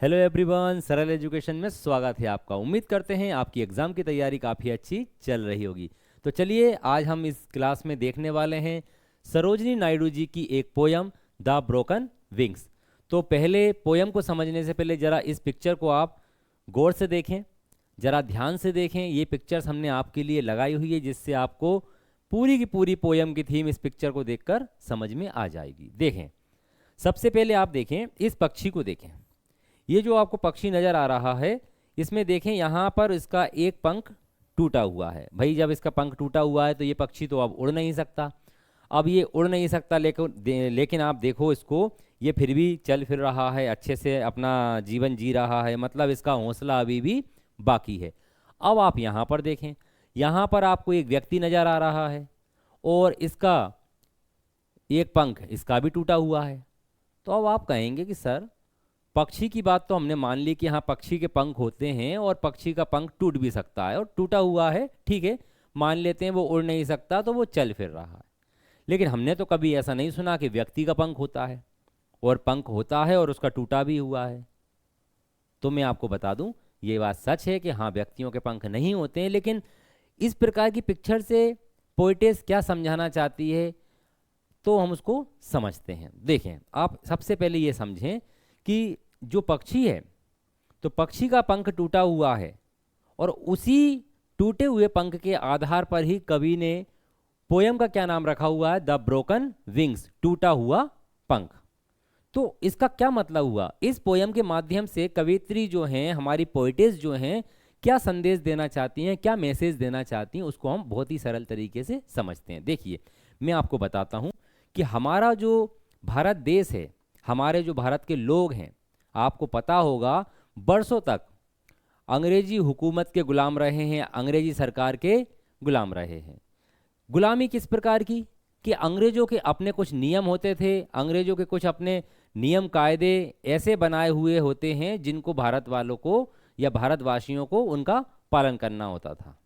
Hello everyone, सरल education में स्वागत है आपका। उम्मीद करते हैं आपकी एग्ज़ाम की तैयारी काफ़ी अच्छी चल रही होगी। तो चलिए आज हम इस क्लास में देखने वाले हैं सरोजिनी नायडू जी की एक पोयम द ब्रोकन विंग्स। तो पहले पोयम को समझने से पहले ज़रा इस पिक्चर को आप गौर से देखें, ज़रा ध्यान से देखें। ये पिक्चर्स हमने आपके लिए लगाई हुई है जिससे आपको पूरी की पूरी पोयम की थीम इस पिक्चर को देखकर समझ में आ जाएगी। देखें, सबसे पहले आप देखें इस पक्षी को देखें। ये जो आपको पक्षी नज़र आ रहा है, इसमें देखें यहाँ पर इसका एक पंख टूटा हुआ है। भाई जब इसका पंख टूटा हुआ है तो ये पक्षी तो अब उड़ नहीं सकता। अब ये उड़ नहीं सकता, लेकिन आप देखो इसको, ये फिर भी चल फिर रहा है, अच्छे से अपना जीवन जी रहा है, मतलब इसका हौसला अभी भी बाकी है। अब आप यहाँ पर देखें, यहाँ पर आपको एक व्यक्ति नज़र आ रहा है और इसका एक पंख इसका भी टूटा हुआ है। तो अब आप कहेंगे कि सर, पक्षी की बात तो हमने मान ली कि हाँ पक्षी के पंख होते हैं और पक्षी का पंख टूट भी सकता है और टूटा हुआ है, ठीक है, मान लेते हैं वो उड़ नहीं सकता तो वो चल फिर रहा है। लेकिन हमने तो कभी ऐसा नहीं सुना कि व्यक्ति का पंख होता है और पंख होता है और उसका टूटा भी हुआ है। तो मैं आपको बता दूं, ये बात सच है कि हाँ व्यक्तियों के पंख नहीं होते हैं, लेकिन इस प्रकार की पिक्चर से पोइटेस क्या समझाना चाहती है तो हम उसको समझते हैं। देखें, आप सबसे पहले ये समझें कि जो पक्षी है, तो पक्षी का पंख टूटा हुआ है और उसी टूटे हुए पंख के आधार पर ही कवि ने पोयम का क्या नाम रखा हुआ है, द ब्रोकन विंग्स, टूटा हुआ पंख। तो इसका क्या मतलब हुआ, इस पोयम के माध्यम से कवित्री जो हैं, हमारी पोइटेस जो हैं, क्या संदेश देना चाहती हैं, क्या मैसेज देना चाहती हैं, उसको हम बहुत ही सरल तरीके से समझते हैं। देखिए, मैं आपको बताता हूँ कि हमारा जो भारत देश है, हमारे जो भारत के लोग हैं, आपको पता होगा बरसों तक अंग्रेजी हुकूमत के गुलाम रहे हैं, अंग्रेजी सरकार के गुलाम रहे हैं। गुलामी किस प्रकार की, कि अंग्रेजों के अपने कुछ नियम होते थे, अंग्रेजों के कुछ अपने नियम कायदे ऐसे बनाए हुए होते हैं जिनको भारत वालों को या भारतवासियों को उनका पालन करना होता था।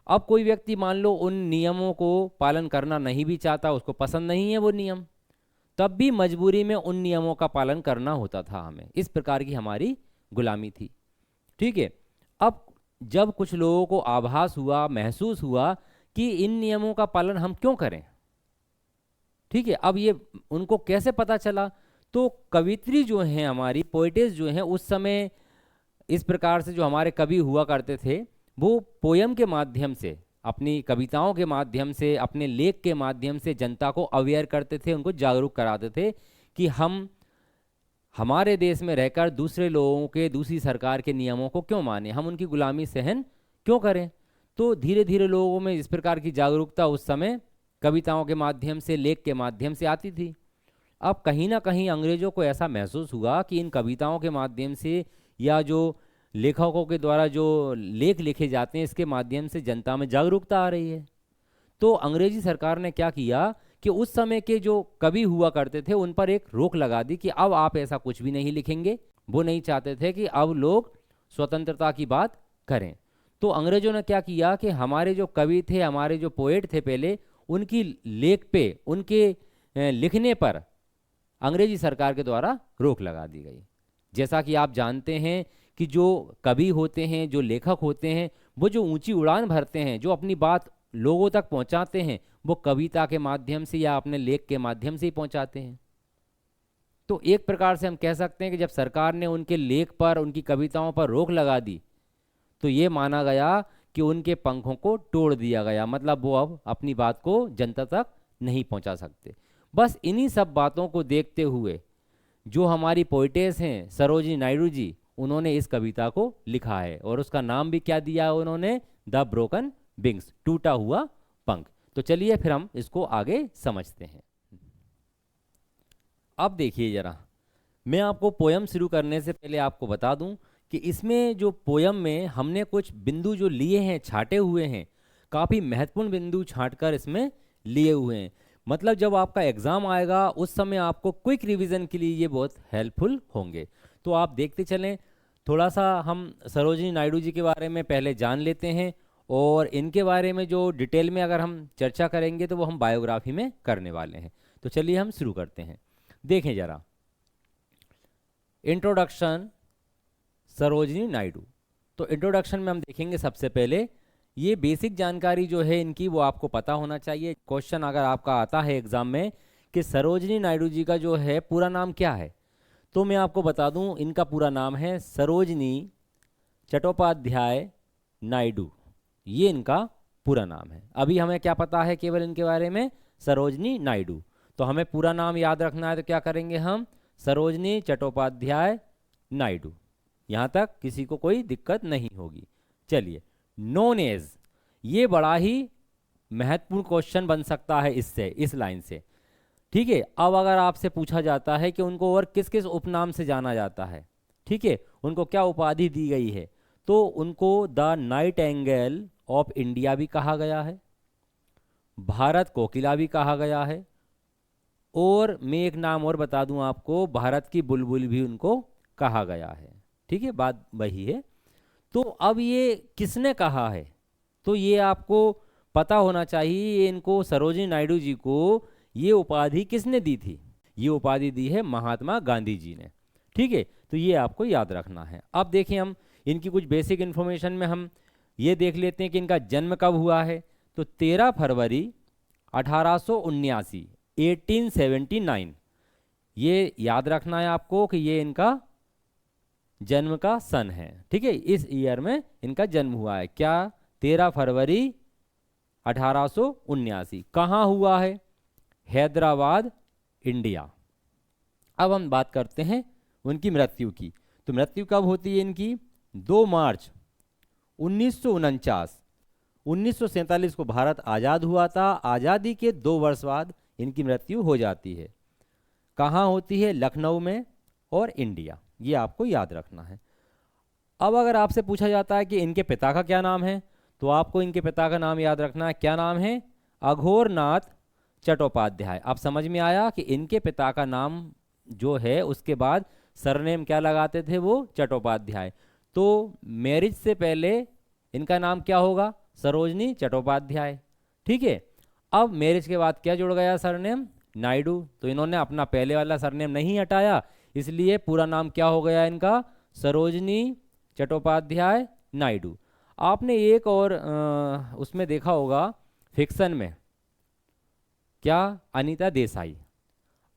अब कोई व्यक्ति मान लो उन नियमों को पालन करना नहीं भी चाहता, उसको पसंद नहीं है वो नियम, तब भी मजबूरी में उन नियमों का पालन करना होता था हमें। इस प्रकार की हमारी गुलामी थी, ठीक है। अब जब कुछ लोगों को आभास हुआ, महसूस हुआ कि इन नियमों का पालन हम क्यों करें, ठीक है, अब ये उनको कैसे पता चला, तो कवित्री जो हैं, हमारी पोइटेस जो हैं, उस समय इस प्रकार से जो हमारे कवि हुआ करते थे, वो पोयम के माध्यम से, अपनी कविताओं के माध्यम से, अपने लेख के माध्यम से जनता को अवेयर करते थे, उनको जागरूक कराते थे कि हम हमारे देश में रहकर दूसरे लोगों के, दूसरी सरकार के नियमों को क्यों माने, हम उनकी गुलामी सहन क्यों करें। तो धीरे धीरे लोगों में इस प्रकार की जागरूकता उस समय कविताओं के माध्यम से, लेख के माध्यम से आती थी। अब कहीं ना कहीं अंग्रेजों को ऐसा महसूस हुआ कि इन कविताओं के माध्यम से या जो लेखकों के द्वारा जो लेख लिखे जाते हैं, इसके माध्यम से जनता में जागरूकता आ रही है। तो अंग्रेजी सरकार ने क्या किया कि उस समय के जो कवि हुआ करते थे उन पर एक रोक लगा दी कि अब आप ऐसा कुछ भी नहीं लिखेंगे। वो नहीं चाहते थे कि अब लोग स्वतंत्रता की बात करें। तो अंग्रेजों ने क्या किया कि हमारे जो कवि थे, हमारे जो पोएट थे पहले, उनकी लेख पे, उनके लिखने पर अंग्रेजी सरकार के द्वारा रोक लगा दी गई। जैसा कि आप जानते हैं कि जो कवि होते हैं, जो लेखक होते हैं, वो जो ऊंची उड़ान भरते हैं, जो अपनी बात लोगों तक पहुंचाते हैं, वो कविता के माध्यम से या अपने लेख के माध्यम से ही पहुंचाते हैं। तो एक प्रकार से हम कह सकते हैं कि जब सरकार ने उनके लेख पर, उनकी कविताओं पर रोक लगा दी, तो ये माना गया कि उनके पंखों को तोड़ दिया गया, मतलब वो अब अपनी बात को जनता तक नहीं पहुंचा सकते। बस इन्हीं सब बातों को देखते हुए जो हमारी पोइटेस हैं सरोजिनी नायडू जी, उन्होंने इस कविता को लिखा है और उसका नाम भी क्या दिया है उन्होंने, द ब्रोकन विंग्स, टूटा हुआ पंख। तो चलिए फिर हम इसको आगे समझते हैं। अब देखिए जरा, मैं आपको पोयम शुरू करने से पहले आपको बता दूं कि इसमें जो पोयम में हमने कुछ बिंदु जो लिए हैं, छाटे हुए हैं, काफ़ी महत्वपूर्ण बिंदु छांटकर इसमें लिए हुए हैं। मतलब जब आपका एग्ज़ाम आएगा उस समय आपको क्विक रिवीजन के लिए ये बहुत हेल्पफुल होंगे। तो आप देखते चलें, थोड़ा सा हम सरोजिनी नायडू जी के बारे में पहले जान लेते हैं और इनके बारे में जो डिटेल में अगर हम चर्चा करेंगे तो वो हम बायोग्राफी में करने वाले हैं। तो चलिए हम शुरू करते हैं। देखें जरा, इंट्रोडक्शन सरोजिनी नायडू। तो इंट्रोडक्शन में हम देखेंगे सबसे पहले ये बेसिक जानकारी जो है इनकी वो आपको पता होना चाहिए। क्वेश्चन अगर आपका आता है एग्जाम में कि सरोजिनी नायडू जी का जो है पूरा नाम क्या है, तो मैं आपको बता दूं इनका पूरा नाम है सरोजिनी चट्टोपाध्याय नायडू। ये इनका पूरा नाम है। अभी हमें क्या पता है केवल इनके बारे में, सरोजिनी नायडू। तो हमें पूरा नाम याद रखना है तो क्या करेंगे हम, सरोजिनी चट्टोपाध्याय नायडू। यहाँ तक किसी को कोई दिक्कत नहीं होगी। चलिए, नोन एज, ये बड़ा ही महत्वपूर्ण क्वेश्चन बन सकता है इससे, इस लाइन से। ठीक है, अब अगर आपसे पूछा जाता है कि उनको और किस किस उपनाम से जाना जाता है, ठीक है, उनको क्या उपाधि दी गई है, तो उनको द नाइटिंगेल ऑफ इंडिया भी कहा गया है, भारत कोकिला भी कहा गया है, और मैं एक नाम और बता दूं आपको, भारत की बुलबुल भी उनको कहा गया है। ठीक है, बात वही है। तो अब ये किसने कहा है, तो ये आपको पता होना चाहिए। इनको सरोजिनी नायडू जी को ये उपाधि किसने दी थी, ये उपाधि दी है महात्मा गांधी जी ने। ठीक है, तो ये आपको याद रखना है। अब देखिए, हम इनकी कुछ बेसिक इन्फॉर्मेशन में हम ये देख लेते हैं कि इनका जन्म कब हुआ है। तो 13 फरवरी 1879, 1879, ये याद रखना है आपको कि ये इनका जन्म का सन है। ठीक है, इस ईयर में इनका जन्म हुआ है। क्या, 13 फरवरी 1879। कहाँ हुआ है, हैदराबाद, इंडिया। अब हम बात करते हैं उनकी मृत्यु की। तो मृत्यु कब होती है इनकी, 2 मार्च 1949। 1947 को भारत आज़ाद हुआ था। आज़ादी के 2 वर्ष बाद इनकी मृत्यु हो जाती है। कहाँ होती है, लखनऊ में और इंडिया। ये आपको याद रखना है। अब अगर आपसे पूछा जाता है कि इनके पिता का क्या नाम है, तो आपको इनके पिता का नाम याद रखना है। क्या नाम है, अघोरनाथ चट्टोपाध्याय। अब समझ में आया कि इनके पिता का नाम जो है उसके बाद सरनेम क्या लगाते थे, वो चट्टोपाध्याय। तो मैरिज से पहले इनका नाम क्या होगा, सरोजिनी चट्टोपाध्याय। ठीक है, अब मैरिज के बाद क्या जुड़ गया, सरनेम नायडू। तो इन्होंने अपना पहले वाला सरनेम नहीं हटाया, इसलिए पूरा नाम क्या हो गया इनका, सरोजिनी चट्टोपाध्याय नायडू। आपने एक और उसमें देखा होगा फिक्शन में, क्या, अनीता देसाई।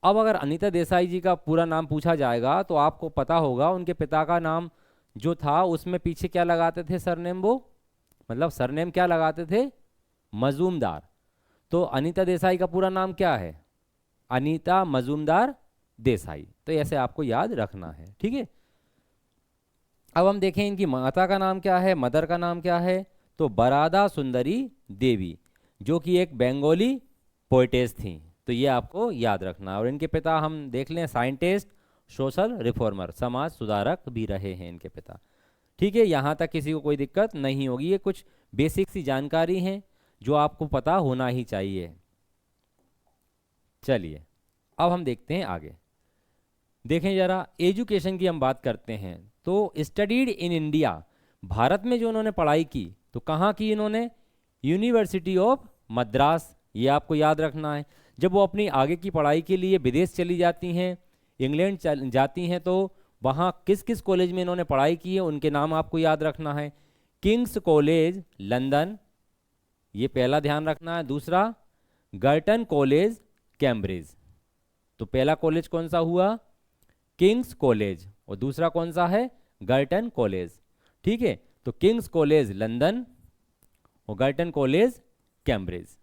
अब अगर अनीता देसाई जी का पूरा नाम पूछा जाएगा तो आपको पता होगा उनके पिता का नाम जो था उसमें पीछे क्या लगाते थे सरनेम, वो मतलब सरनेम क्या लगाते थे, मजूमदार। तो अनीता देसाई का पूरा नाम क्या है, अनीता मजूमदार देसाई। तो ऐसे आपको याद रखना है। ठीक है, अब हम देखें इनकी माता का नाम क्या है, मदर का नाम क्या है। तो बरादा सुंदरी देवी, जो कि एक बंगाली पोइटेस थी। तो ये आपको याद रखना। और इनके पिता हम देख लें, साइंटिस्ट, सोशल रिफॉर्मर, समाज सुधारक भी रहे हैं इनके पिता। ठीक है, यहाँ तक किसी को कोई दिक्कत नहीं होगी। ये कुछ बेसिक सी जानकारी हैं जो आपको पता होना ही चाहिए। चलिए, अब हम देखते हैं आगे। देखें जरा, एजुकेशन की हम बात करते हैं। तो स्टडीड इन इंडिया, भारत में जो उन्होंने पढ़ाई की तो कहाँ की इन्होंने, यूनिवर्सिटी ऑफ मद्रास। ये आपको याद रखना है। जब वो अपनी आगे की पढ़ाई के लिए विदेश चली जाती हैं, इंग्लैंड जाती हैं, तो वहाँ किस किस कॉलेज में इन्होंने पढ़ाई की है उनके नाम आपको याद रखना है। किंग्स कॉलेज लंदन, ये पहला ध्यान रखना है। दूसरा, गर्टन कॉलेज कैम्ब्रिज। तो पहला कॉलेज कौन सा हुआ, किंग्स कॉलेज, और दूसरा कौन सा है, गर्टन कॉलेज। ठीक है, तो किंग्स कॉलेज लंदन और गर्टन कॉलेज कैम्ब्रिज।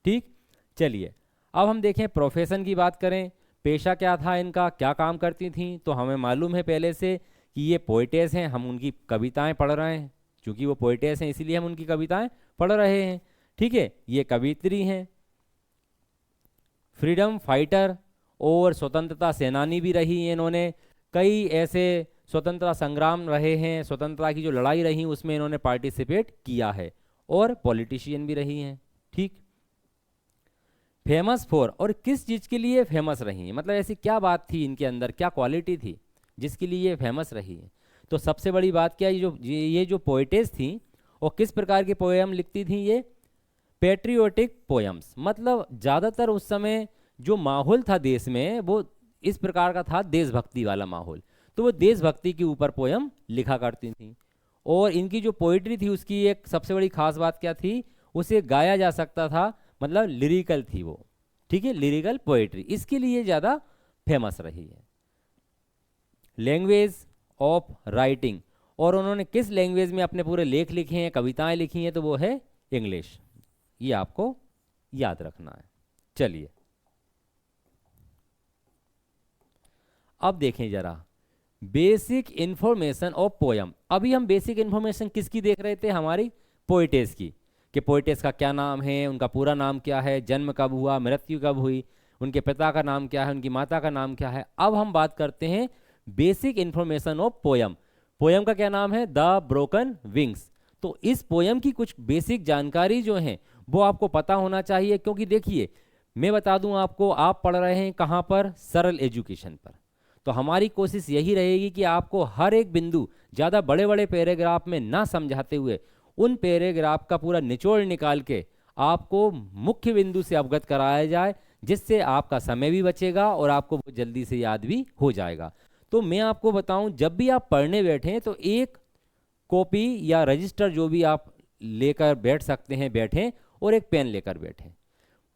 ठीक, चलिए अब हम देखें प्रोफेशन की बात करें, पेशा क्या था इनका, क्या काम करती थी। तो हमें मालूम है पहले से कि ये पोइटेस हैं, हम उनकी कविताएं पढ़ रहे हैं। क्योंकि वो पोइटेस हैं इसीलिए हम उनकी कविताएं पढ़ रहे हैं। ठीक है, ये कवित्री हैं, फ्रीडम फाइटर और स्वतंत्रता सेनानी भी रही हैं इन्होंने। कई ऐसे स्वतंत्रता संग्राम रहे हैं, स्वतंत्रता की जो लड़ाई रही उसमें इन्होंने पार्टिसिपेट किया है, और पॉलिटिशियन भी रही हैं। ठीक, फेमस फॉर, और किस चीज़ के लिए फेमस रही हैं, मतलब ऐसी क्या बात थी इनके अंदर, क्या क्वालिटी थी जिसके लिए ये फेमस रही है। तो सबसे बड़ी बात क्या है, ये जो पोइटेस थी और किस प्रकार के पोएम लिखती थी, ये पेट्रियोटिक पोएम्स। मतलब ज़्यादातर उस समय जो माहौल था देश में वो इस प्रकार का था, देशभक्ति वाला माहौल। तो वो देशभक्ति के ऊपर पोयम लिखा करती थी। और इनकी जो पोइट्री थी उसकी एक सबसे बड़ी खास बात क्या थी, उसे गाया जा सकता था, मतलब लिरिकल थी वो, ठीक है, लिरिकल पोइट्री, इसके लिए ज़्यादा फेमस रही है। लैंग्वेज ऑफ राइटिंग, और उन्होंने किस लैंग्वेज में अपने पूरे लेख लिखे हैं, कविताएं लिखी हैं, तो वो है इंग्लिश। ये आपको याद रखना है। चलिए अब देखें जरा बेसिक इंफॉर्मेशन ऑफ पोयम। अभी हम बेसिक इंफॉर्मेशन किसकी देख रहे थे, हमारी पोइटेस की, कि पोइटेस का क्या नाम है, उनका पूरा नाम क्या है, जन्म कब हुआ, मृत्यु कब हुई, उनके पिता का नाम क्या है, उनकी माता का नाम क्या है। अब हम बात करते हैं basic information of poem. Poem का क्या नाम है, द ब्रोकन विंग्स। तो इस पोयम की कुछ बेसिक जानकारी जो है वो आपको पता होना चाहिए, क्योंकि देखिए मैं बता दूं आपको, आप पढ़ रहे हैं कहाँ पर, सरल एजुकेशन पर। तो हमारी कोशिश यही रहेगी कि आपको हर एक बिंदु ज़्यादा बड़े बड़े पैराग्राफ में ना समझाते हुए उन पैराग्राफ का पूरा निचोड़ निकाल के आपको मुख्य बिंदु से अवगत कराया जाए, जिससे आपका समय भी बचेगा और आपको वो जल्दी से याद भी हो जाएगा। तो मैं आपको बताऊं, जब भी आप पढ़ने बैठें तो एक कॉपी या रजिस्टर जो भी आप लेकर बैठ सकते हैं बैठें, और एक पेन लेकर बैठें।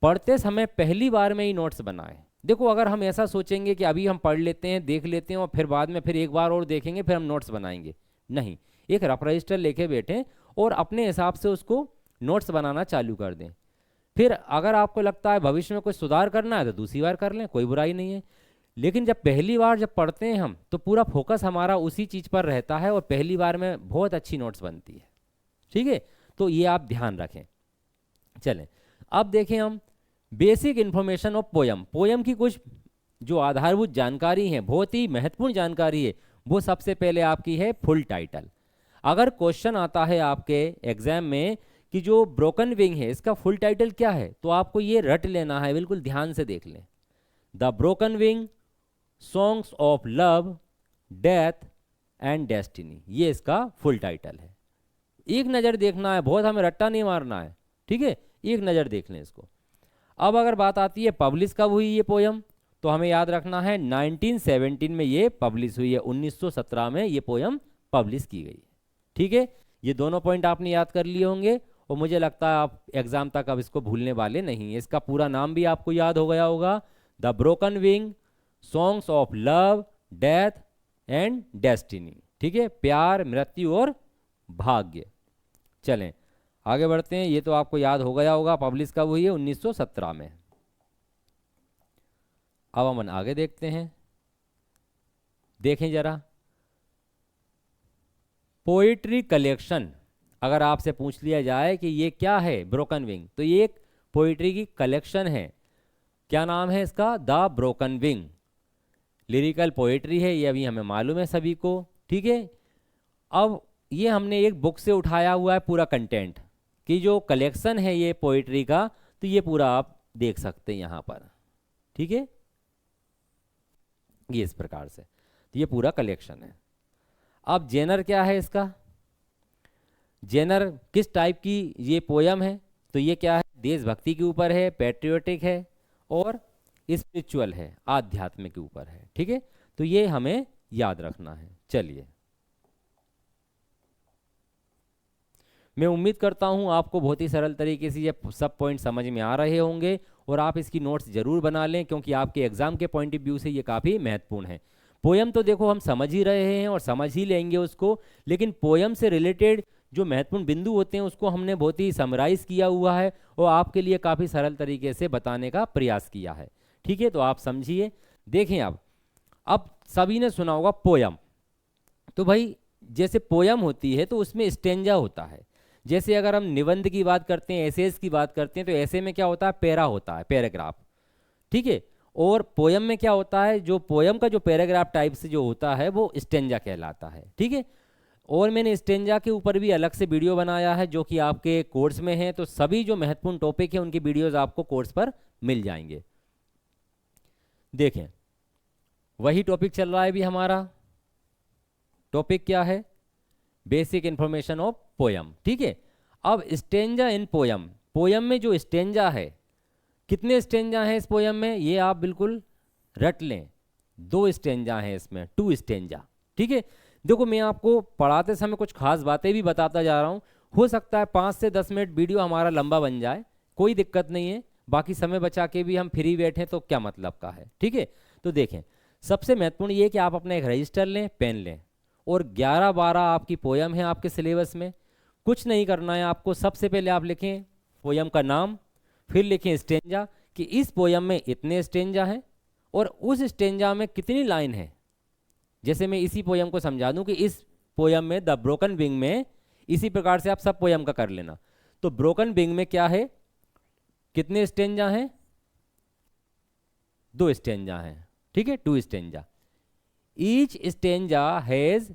पढ़ते समय पहली बार में ही नोट्स बनाएं। देखो अगर हम ऐसा सोचेंगे कि अभी हम पढ़ लेते हैं, देख लेते हैं और फिर बाद में फिर एक बार और देखेंगे फिर हम नोट्स बनाएंगे, नहीं, एक रफ रजिस्टर लेके बैठें और अपने हिसाब से उसको नोट्स बनाना चालू कर दें। फिर अगर आपको लगता है भविष्य में कुछ सुधार करना है तो दूसरी बार कर लें, कोई बुराई नहीं है। लेकिन जब पहली बार जब पढ़ते हैं हम, तो पूरा फोकस हमारा उसी चीज़ पर रहता है और पहली बार में बहुत अच्छी नोट्स बनती है, ठीक है। तो ये आप ध्यान रखें। चलें अब देखें हम basic information of poem. Poem की कुछ जो आधारभूत जानकारी है, बहुत ही महत्वपूर्ण जानकारी है, वो सबसे पहले आपकी है फुल टाइटल। अगर क्वेश्चन आता है आपके एग्जाम में कि जो ब्रोकन विंग है इसका फुल टाइटल क्या है, तो आपको ये रट लेना है, बिल्कुल ध्यान से देख लें। The broken wing songs of love, death and destiny, ये इसका फुल टाइटल है। एक नज़र देखना है, बहुत हमें रट्टा नहीं मारना है, ठीक है, एक नज़र देख लें इसको। अब अगर बात आती है पब्लिश कब हुई ये पोयम, तो हमें याद रखना है 1917 में ये पब्लिश हुई है, 1917 में ये पोयम पब्लिश की गई, ठीक है। ये दोनों पॉइंट आपने याद कर लिए होंगे और मुझे लगता है आप एग्जाम तक अब इसको भूलने वाले नहीं। इसका पूरा नाम भी आपको याद हो गया होगा, the broken wing songs of love, death and destiny, ठीक है, प्यार, मृत्यु और भाग्य। चलें आगे बढ़ते हैं। ये तो आपको याद हो गया होगा पब्लिश कब हुई है, 1917 में। अब हम आगे देखते हैं। देखें जरा पोइट्री कलेक्शन, अगर आपसे पूछ लिया जाए कि ये क्या है ब्रोकन विंग, तो ये एक पोइट्री की कलेक्शन है। क्या नाम है इसका, the broken wing. Lyrical poetry है, ये अभी हमें मालूम है सभी को, ठीक है। अब ये हमने एक बुक से उठाया हुआ है पूरा कंटेंट, कि जो कलेक्शन है ये पोइट्री का, तो ये पूरा आप देख सकते हैं यहाँ पर, ठीक है, ये इस प्रकार से, तो ये पूरा कलेक्शन है। अब जेनर क्या है इसका, जेनर किस टाइप की ये पोयम है, तो ये क्या है, देशभक्ति के ऊपर है, पैट्रियोटिक है और स्पिरिचुअल है, आध्यात्मिक के ऊपर है, ठीक है। तो ये हमें याद रखना है। चलिए मैं उम्मीद करता हूँ आपको बहुत ही सरल तरीके से ये सब पॉइंट समझ में आ रहे होंगे और आप इसकी नोट्स जरूर बना लें, क्योंकि आपके एग्जाम के पॉइंट ऑफ व्यू से ये काफ़ी महत्वपूर्ण है। पोयम तो देखो हम समझ ही रहे हैं और समझ ही लेंगे उसको, लेकिन पोयम से रिलेटेड जो महत्वपूर्ण बिंदु होते हैं उसको हमने बहुत ही समराइज किया हुआ है और आपके लिए काफ़ी सरल तरीके से बताने का प्रयास किया है, ठीक है। तो आप समझिए। देखें अब सभी ने सुना होगा पोयम, तो भाई जैसे पोयम होती है तो उसमें स्टेंजा होता है। जैसे अगर हम निबंध की बात करते हैं, एसेज की बात करते हैं, तो ऐसे में क्या होता है, पैरा होता है, पैराग्राफ, ठीक है। और पोयम में क्या होता है, जो पोयम का जो पैराग्राफ टाइप से जो होता है वो स्टेंजा कहलाता है, ठीक है। और मैंने स्टेंजा के ऊपर भी अलग से वीडियो बनाया है जो कि आपके कोर्स में है, तो सभी जो महत्वपूर्ण टॉपिक है उनकी वीडियोस आपको कोर्स पर मिल जाएंगे। देखें वही टॉपिक चल रहा है भी हमारा। टॉपिक क्या है, बेसिक इंफॉर्मेशन ऑफ पोयम, ठीक है। अब स्टेंजा इन पोयम, पोयम में जो स्टेंजा है, कितने स्टेंजा हैं इस पोयम में, ये आप बिल्कुल रट लें। 2 स्टेंजा हैं इसमें, 2 स्टेंजा, ठीक है। देखो मैं आपको पढ़ाते समय कुछ खास बातें भी बताता जा रहा हूँ, हो सकता है 5 से 10 मिनट वीडियो हमारा लंबा बन जाए, कोई दिक्कत नहीं है, बाकी समय बचा के भी हम फ्री बैठे तो क्या मतलब का है, ठीक है। तो देखें, सबसे महत्वपूर्ण ये कि आप अपना एक रजिस्टर लें, पेन लें, और 11-12 आपकी पोयम है आपके सिलेबस में। कुछ नहीं करना है आपको, सबसे पहले आप लिखें पोयम का नाम, फिर लिखें स्टेंजा कि इस पोयम में इतने स्टेंजा हैं और उस स्टेंजा में कितनी लाइन है। जैसे मैं इसी पोयम को समझा दूं कि इस पोयम में द ब्रोकन विंग में, इसी प्रकार से आप सब पोयम का कर लेना। तो ब्रोकन विंग में क्या है, कितने स्टेंजा हैं, 2 स्टेंजा हैं, ठीक है, 2 stanza. Each stanza has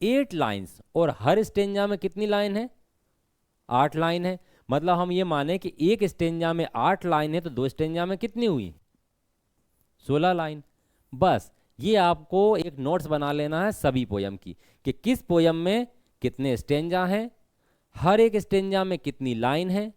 8 lines, और हर स्टेंजा में कितनी लाइन है, 8 लाइन है। मतलब हम ये माने कि एक स्टेंजा में 8 लाइन है तो 2 स्टेंजा में कितनी हुई, 16 लाइन। बस ये आपको एक नोट्स बना लेना है सभी पोयम की कि किस पोयम में कितने स्टेंजा हैं, हर एक स्टेंजा में कितनी लाइन है।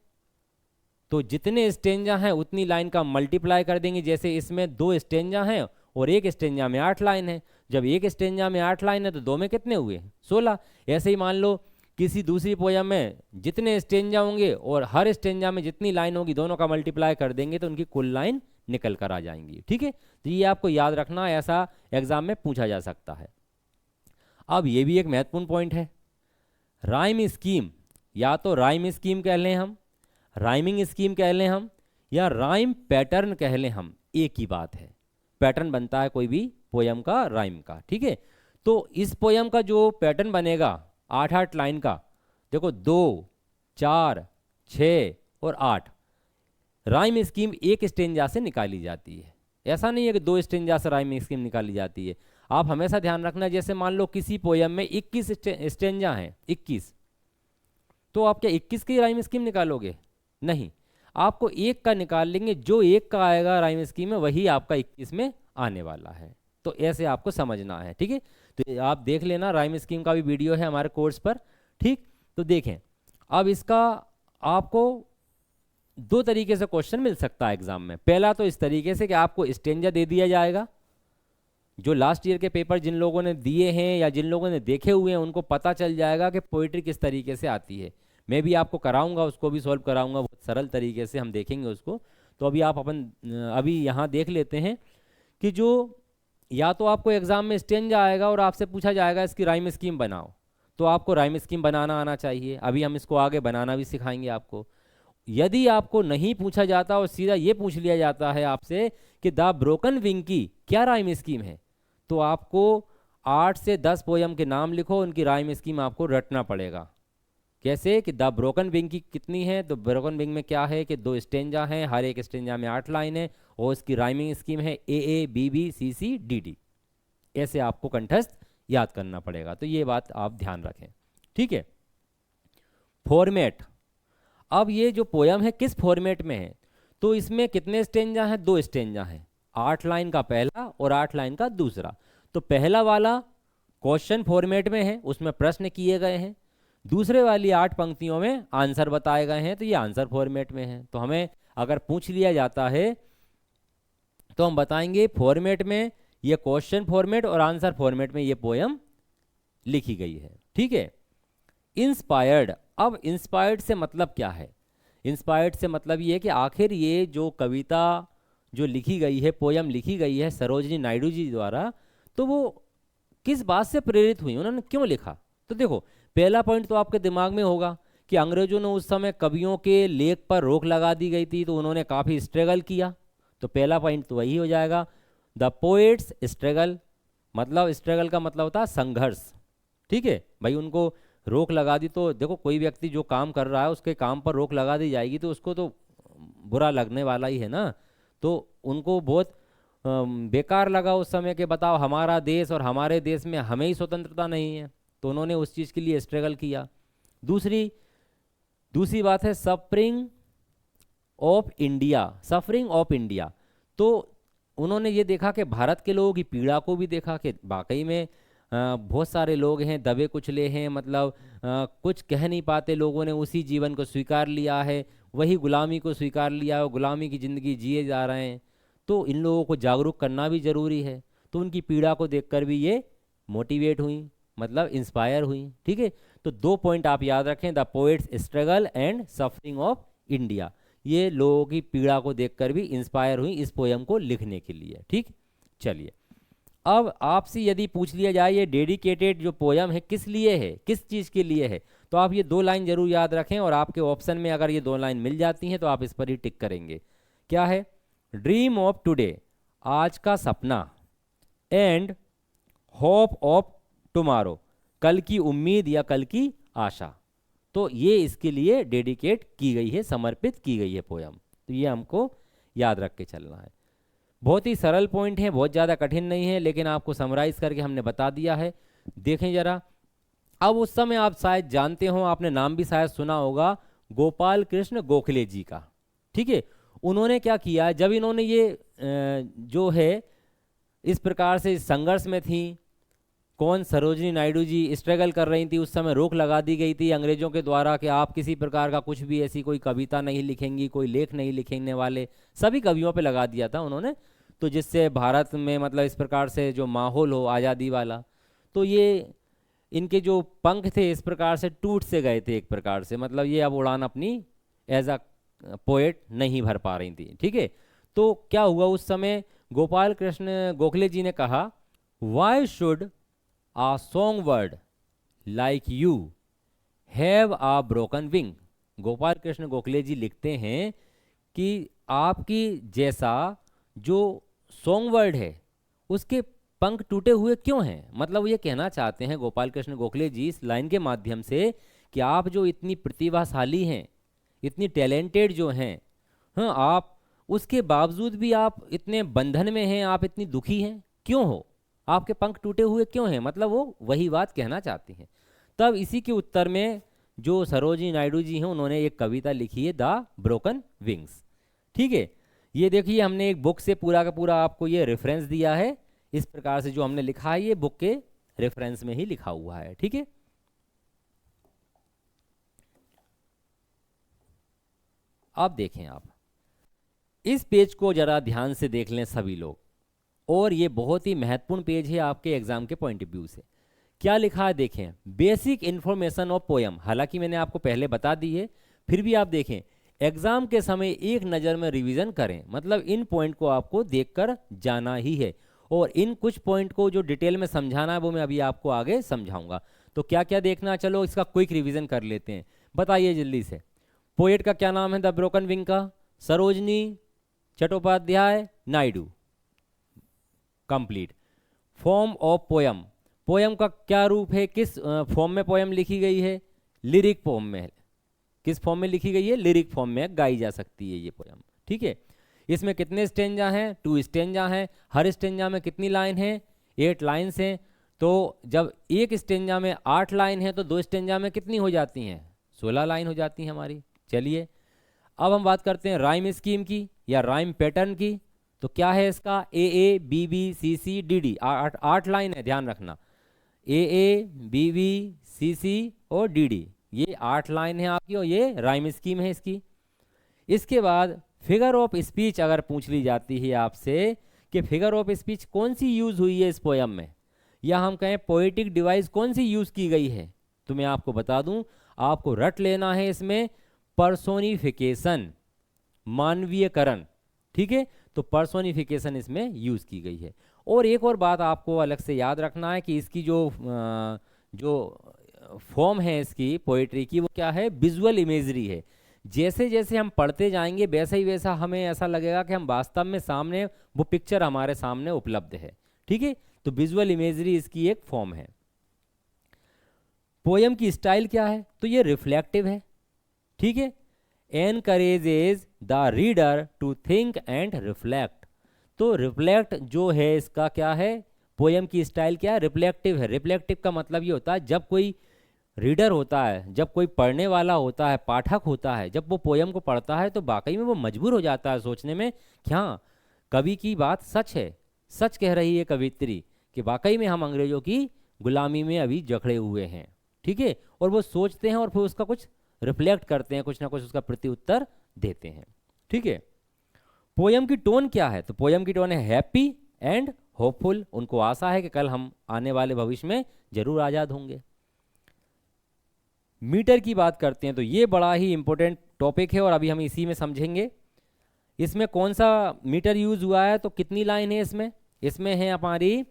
तो जितने स्टेंजा हैं उतनी लाइन का मल्टीप्लाई कर देंगे। जैसे इसमें 2 स्टेंजा हैं और एक स्टेंजा में 8 लाइन है, जब एक स्टेंजा में 8 लाइन है तो 2 में कितने हुए, 16। ऐसे ही मान लो किसी दूसरी पोयम में जितने स्टेंजा होंगे और हर स्टेंजा में जितनी लाइन होगी, दोनों का मल्टीप्लाई कर देंगे तो उनकी कुल लाइन निकल कर आ जाएंगी, ठीक है। तो ये आपको याद रखना, ऐसा एग्जाम में पूछा जा सकता है। अब ये भी एक महत्वपूर्ण पॉइंट है, राइम स्कीम। या तो राइम स्कीम कह लें हम, राइमिंग स्कीम कह लें हम, या राइम पैटर्न कह लें हम, एक ही बात है। पैटर्न बनता है कोई भी पोयम का, राइम का, ठीक है। तो इस पोयम का जो पैटर्न बनेगा 8-8 लाइन का, देखो 2, 4, 6 और 8, राइम स्कीम एक स्टेंजा से निकाली जाती है। ऐसा नहीं है कि 2 स्टेंजा से राइम स्कीम निकाली जाती है। आप हमेशा ध्यान रखना, जैसे मान लो किसी पोयम में 21 स्टेंजा हैं, 21, तो आप क्या 21 की राइम स्कीम निकालोगे, नहीं, आपको एक का निकाल लेंगे, जो एक का आएगा राइम स्कीम में वही आपका 21 में आने वाला है। तो ऐसे आपको समझना है, ठीक है। तो आप देख लेना, राइम स्कीम का भी वीडियो है हमारे कोर्स पर, ठीक। तो देखें, अब इसका आपको 2 तरीके से क्वेश्चन मिल सकता है एग्जाम में। पहला तो इस तरीके से कि आपको स्टेंजा दे दिया जाएगा, जो लास्ट ईयर के पेपर जिन लोगों ने दिए हैं या जिन लोगों ने देखे हुए हैं उनको पता चल जाएगा कि पोइट्री किस तरीके से आती है। मैं भी आपको कराऊंगा, उसको भी सॉल्व कराऊंगा, बहुत सरल तरीके से हम देखेंगे उसको। तो अभी आप अभी यहाँ देख लेते हैं कि जो या तो आपको एग्जाम में स्टेंजा आएगा और आपसे पूछा जाएगा इसकी राइम स्कीम बनाओ, तो आपको राइम स्कीम बनाना आना चाहिए। अभी हम इसको आगे बनाना भी सिखाएंगे आपको। यदि आपको नहीं पूछा जाता और सीधा ये पूछ लिया जाता है आपसे कि द ब्रोकन विंग की क्या राइम स्कीम है, तो आपको 8 से 10 पोयम के नाम लिखो, उनकी राइम स्कीम आपको रटना पड़ेगा। कैसे कि द ब्रोकन विंग की कितनी है, तो ब्रोकन विंग में क्या है कि 2 स्टेंजा हैं, हर एक स्टेंजा में 8 लाइन है, और उसकी राइमिंग स्कीम है AA BB CC DD। ऐसे आपको कंठस्थ याद करना पड़ेगा। तो ये बात आप ध्यान रखें, ठीक है। फॉर्मेट, अब ये जो पोयम है किस फॉर्मेट में है, तो इसमें कितने स्टेंजा हैं, 2 स्टेंजा हैं, 8 लाइन का पहला और 8 लाइन का दूसरा। तो पहला वाला क्वेश्चन फॉर्मेट में है, उसमें प्रश्न किए गए हैं। दूसरे वाली 8 पंक्तियों में आंसर बताए गए हैं, तो ये आंसर फॉर्मेट में है। तो हमें अगर पूछ लिया जाता है तो हम बताएंगे फॉर्मेट में ये क्वेश्चन फॉर्मेट और आंसर फॉर्मेट में ये पोयम लिखी गई है, ठीक है। इंस्पायर्ड, अब इंस्पायर्ड से मतलब क्या है, इंस्पायर्ड से मतलब ये है कि आखिर ये जो कविता जो लिखी गई है, पोयम लिखी गई है सरोजिनी नायडू जी द्वारा, तो वो किस बात से प्रेरित हुई, उन्होंने क्यों लिखा। तो देखो, पहला पॉइंट तो आपके दिमाग में होगा कि अंग्रेजों ने उस समय कवियों के लेख पर रोक लगा दी गई थी, तो उन्होंने काफ़ी स्ट्रगल किया। तो पहला पॉइंट तो वही हो जाएगा, द पोएट्स स्ट्रगल। मतलब स्ट्रगल का मतलब होता है संघर्ष, ठीक है भाई। उनको रोक लगा दी, तो देखो कोई व्यक्ति जो काम कर रहा है उसके काम पर रोक लगा दी जाएगी तो उसको तो बुरा लगने वाला ही है ना। तो उनको बहुत बेकार लगा उस समय के, बताओ हमारा देश और हमारे देश में हमें ही स्वतंत्रता नहीं है, तो उन्होंने उस चीज़ के लिए स्ट्रगल किया। दूसरी बात है suffering of India, suffering of India. तो उन्होंने ये देखा कि भारत के लोगों की पीड़ा को भी देखा कि वाकई में बहुत सारे लोग हैं दबे कुचले हैं, मतलब कुछ कह नहीं पाते, लोगों ने उसी जीवन को स्वीकार लिया है, वही गुलामी को स्वीकार लिया है, गुलामी की ज़िंदगी जिए जा रहे हैं। तो इन लोगों को जागरूक करना भी ज़रूरी है। तो उनकी पीड़ा को देखकर भी ये मोटिवेट हुई, मतलब इंस्पायर हुई। ठीक है, तो 2 पॉइंट आप याद रखें, the poets struggle and suffering of India. ये लोगों की पीड़ा को देखकर भी इंस्पायर हुई इस पोयम को लिखने के लिए। ठीक, चलिए अब आपसे यदि पूछ लिया जाए ये डेडिकेटेड जो पोयम है किस लिए है, किस चीज़ के लिए है, तो आप ये 2 लाइन जरूर याद रखें, और आपके ऑप्शन में अगर ये 2 लाइन मिल जाती हैं तो आप इस पर ही टिक करेंगे। क्या है? ड्रीम ऑफ टुडे, आज का सपना, एंड होप ऑफ टुमारो, कल की उम्मीद या कल की आशा। तो ये इसके लिए डेडिकेट की गई है, समर्पित की गई है पोयम। तो ये हमको याद रख के चलना है। बहुत ही सरल पॉइंट है, बहुत ज़्यादा कठिन नहीं है, लेकिन आपको समराइज करके हमने बता दिया है। देखें जरा, अब उस समय आप शायद जानते हो, आपने नाम भी शायद सुना होगा, गोपाल कृष्ण गोखले जी का। ठीक है, उन्होंने क्या किया, जब इन्होंने ये जो है इस प्रकार से संघर्ष में थी, कौन, सरोजनी नायडू जी स्ट्रगल कर रही थी, उस समय रोक लगा दी गई थी अंग्रेजों के द्वारा कि आप किसी प्रकार का कुछ भी ऐसी कोई कविता नहीं लिखेंगी, कोई लेख नहीं लिखने वाले, सभी कवियों पे लगा दिया था उन्होंने। तो जिससे भारत में मतलब इस प्रकार से जो माहौल हो आज़ादी वाला, तो ये इनके जो पंख थे इस प्रकार से टूट से गए थे एक प्रकार से, मतलब ये अब उड़ान अपनी एज अ पोएट नहीं भर पा रही थी। ठीक है, तो क्या हुआ उस समय, गोपाल कृष्ण गोखले जी ने कहा, why should a songbird like you have a broken wing। Gopal Krishna Gokhale ji लिखते हैं कि आपकी जैसा जो सॉन्गबर्ड है उसके पंख टूटे हुए क्यों हैं। मतलब ये कहना चाहते हैं गोपाल कृष्ण गोखले जी इस लाइन के माध्यम से कि आप जो इतनी प्रतिभाशाली हैं, इतनी टैलेंटेड जो हैं, हाँ, आप उसके बावजूद भी आप इतने बंधन में हैं, आप इतनी दुखी हैं क्यों हो, आपके पंख टूटे हुए क्यों हैं। मतलब वो वही बात कहना चाहती हैं। तब इसी के उत्तर में जो सरोजिनी नायडू जी हैं उन्होंने एक कविता लिखी है, द ब्रोकन विंग्स। ठीक है, ये देखिए हमने एक बुक से पूरा का पूरा आपको ये रेफरेंस दिया है, इस प्रकार से जो हमने लिखा है ये बुक के रेफरेंस में ही लिखा हुआ है। ठीक है, अब देखें आप इस पेज को जरा ध्यान से देख लें सभी लोग, और ये बहुत ही महत्वपूर्ण पेज है आपके एग्जाम के पॉइंट ऑफ व्यू से। क्या लिखा है देखें, बेसिक इंफॉर्मेशन ऑफ पोयम। हालांकि मैंने आपको पहले बता दी है, फिर भी आप देखें, एग्जाम के समय एक नज़र में रिवीजन करें, मतलब इन पॉइंट को आपको देखकर जाना ही है, और इन कुछ पॉइंट को जो डिटेल में समझाना है वो मैं अभी आपको आगे समझाऊंगा। तो क्या क्या देखना, चलो इसका क्विक रिवीजन कर लेते हैं। बताइए जल्दी से, पोएट का क्या नाम है द ब्रोकन विंग का? Sarojini Chattopadhyay Naidu, complete. Form of poem, poem का क्या रूप है, किस फॉर्म में पोयम लिखी गई है? लिरिक फॉर्म में। किस फॉर्म में लिखी गई है? लिरिक फॉर्म में गाई जा सकती है ये पोयम। ठीक है, इसमें कितने स्टेंजा हैं? 2 स्टेंजा हैं। हर स्टेंजा में कितनी लाइन है? 8 लाइन्स हैं। तो जब एक स्टेंजा में 8 लाइन है तो 2 स्टेंजा में कितनी हो जाती हैं? 16 लाइन हो जाती हैं हमारी। चलिए अब हम बात करते हैं राइम स्कीम की या राइम पैटर्न की। तो क्या है इसका? A A B B C C D D, 8 line है, ध्यान रखना। ए ए बी बी सी सी और डी डी, ये 8 लाइन है आपकी, और ये राइम स्कीम है इसकी। इसके बाद फिगर ऑफ स्पीच अगर पूछ ली जाती है आपसे कि फिगर ऑफ स्पीच कौन सी यूज हुई है इस पोयम में, या हम कहें पोएटिक डिवाइस कौन सी यूज की गई है, तो मैं आपको बता दूं, आपको रट लेना है इसमें पर्सोनिफिकेशन, मानवीयकरण। ठीक है, तो पर्सोनिफिकेशन इसमें यूज की गई है। और एक और बात आपको अलग से याद रखना है कि इसकी जो फॉर्म है इसकी पोएट्री की, वो क्या है? विजुअल इमेजरी है। जैसे जैसे हम पढ़ते जाएंगे वैसे ही वैसा हमें ऐसा लगेगा कि हम वास्तव में सामने वो पिक्चर हमारे सामने उपलब्ध है। ठीक है, तो विजुअल इमेजरी इसकी एक फॉर्म है। पोयम की स्टाइल क्या है? तो ये रिफ्लेक्टिव है। ठीक है, encourages the reader to think and reflect. तो रिफ्लेक्ट जो है इसका क्या है? पोयम की स्टाइल क्या है? रिफ्लेक्टिव है। रिफ्लेक्टिव का मतलब ये होता है जब कोई रीडर होता है, जब कोई पढ़ने वाला होता है, पाठक होता है, जब वो पोयम को पढ़ता है तो वाकई में वो मजबूर हो जाता है सोचने में कि हाँ, कवि की बात सच है, सच कह रही है कवित्री कि वाकई में हम अंग्रेजों की गुलामी में अभी जकड़े हुए हैं। ठीक है, और वो सोचते हैं और फिर उसका कुछ रिफ्लेक्ट करते हैं, कुछ ना कुछ उसका प्रत्युत्तर देते हैं। ठीक है, पोयम की टोन क्या है? तो पोयम की टोन है हैप्पी एंड होपफुल, उनको आशा है कि कल हम आने वाले भविष्य में जरूर आज़ाद होंगे। मीटर की बात करते हैं तो ये बड़ा ही इंपॉर्टेंट टॉपिक है और अभी हम इसी में समझेंगे। इसमें कौन सा मीटर यूज हुआ है, तो कितनी लाइन है इसमें? इसमें है हमारी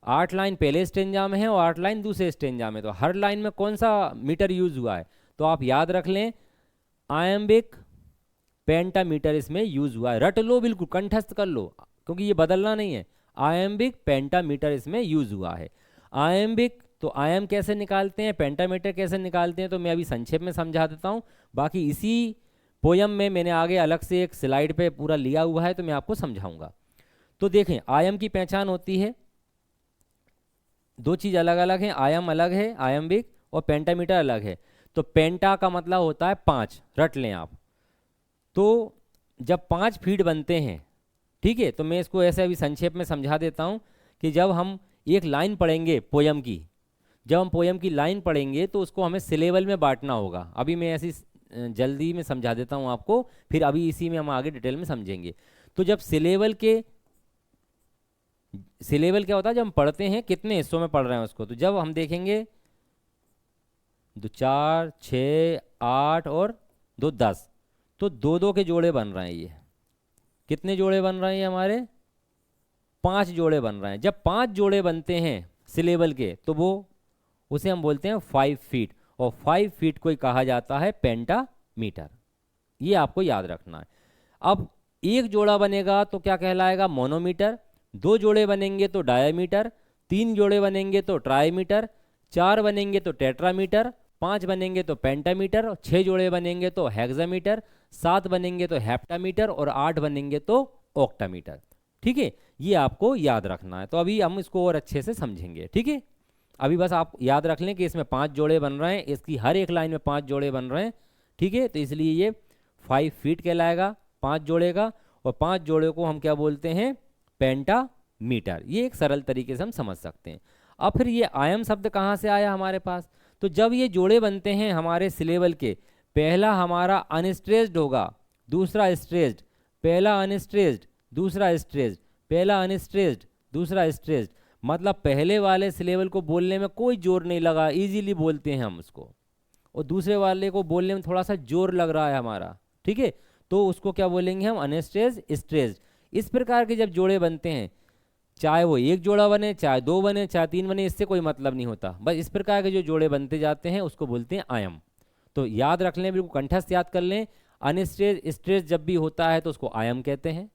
8 लाइन पहले स्टेंजा में है और 8 लाइन दूसरे स्टेंजा में। तो हर लाइन में कौन सा मीटर यूज हुआ है, तो आप याद रख लें आयम्बिक पेंटामीटर इसमें यूज हुआ है। रट लो, बिल्कुल कंठस्थ कर लो, क्योंकि ये बदलना नहीं है। आयम्बिक पेंटामीटर इसमें यूज हुआ है। आयम्बिक तो आयम कैसे निकालते हैं, पेंटामीटर कैसे निकालते हैं, तो मैं अभी संक्षेप में समझा देता हूँ। बाकी इसी पोयम में मैंने आगे अलग से एक स्लाइड पे पूरा लिया हुआ है, तो मैं आपको समझाऊंगा। तो देखें, आयम की पहचान होती है, दो चीज़ अलग अलग हैं, आयम अलग है आयम्बिक और पेंटामीटर अलग है। तो पेंटा का मतलब होता है 5, रट लें आप। तो जब 5 फीट बनते हैं, ठीक है, तो मैं इसको ऐसे अभी संक्षेप में समझा देता हूँ कि जब हम एक लाइन पढ़ेंगे पोयम की, जब हम पोयम की लाइन पढ़ेंगे तो उसको हमें सिलेबल में बांटना होगा। अभी मैं ऐसी जल्दी में समझा देता हूँ आपको, फिर अभी इसी में हम आगे डिटेल में समझेंगे। तो जब सिलेबल क्या होता है, जब हम पढ़ते हैं कितने हिस्सों में पढ़ रहे हैं उसको, तो जब हम देखेंगे 2 4 6 8 और 2 10, तो 2 के जोड़े बन रहे हैं। ये कितने जोड़े बन रहे हैं हमारे? 5 जोड़े बन रहे हैं। जब 5 जोड़े बनते हैं सिलेबल के, तो वो उसे हम बोलते हैं 5 फीट, और 5 फीट को ही कहा जाता है पेंटामीटर। ये आपको याद रखना है। अब एक जोड़ा बनेगा तो क्या कहलाएगा? मोनोमीटर। 2 जोड़े बनेंगे तो डायमीटर, 3 जोड़े बनेंगे तो ट्राईमीटर, 4 बनेंगे तो टेट्रामीटर, 5 बनेंगे तो पेंटामीटर, 6 जोड़े बनेंगे तो हेक्सामीटर, 7 बनेंगे तो हेप्टामीटर और 8 बनेंगे तो ऑक्टामीटर। ठीक है, ये आपको याद रखना है। तो अभी हम इसको और अच्छे से समझेंगे। ठीक है, अभी बस आप याद रख लें कि इसमें 5 जोड़े बन रहे हैं, इसकी हर एक लाइन में 5 जोड़े बन रहे हैं। ठीक है, तो इसलिए ये 5 फीट कहलाएगा 5 जोड़े का, और 5 जोड़े को हम क्या बोलते हैं? पेंटामीटर। ये एक सरल तरीके से हम समझ सकते हैं। अब फिर ये आयम शब्द कहाँ से आया हमारे पास? तो जब ये जोड़े बनते हैं हमारे सिलेबल के, पहला हमारा अनस्ट्रेस्ड होगा, दूसरा स्ट्रेस्ड, पहला अनस्ट्रेस्ड, दूसरा स्ट्रेस्ड, पहला अनस्ट्रेस्ड, दूसरा स्ट्रेस्ड। मतलब पहले वाले सिलेबल को बोलने में कोई जोर नहीं लगा, इजीली बोलते हैं हम उसको, और दूसरे वाले को बोलने में थोड़ा सा जोर लग रहा है हमारा। ठीक है, तो उसको क्या बोलेंगे हम? Unstressed, stressed. इस प्रकार के जब जोड़े बनते हैं, चाहे वो एक जोड़ा बने, चाहे 2 बने, चाहे 3 बने, इससे कोई मतलब नहीं होता। बस इस प्रकार के जो जोड़े बनते जाते हैं उसको बोलते हैं आयम। तो याद रख लें, बिल्कुल कंठस्थ याद कर लें। अनस्ट्रेस्ड स्ट्रेस्ड जब भी होता है तो उसको आयम कहते हैं।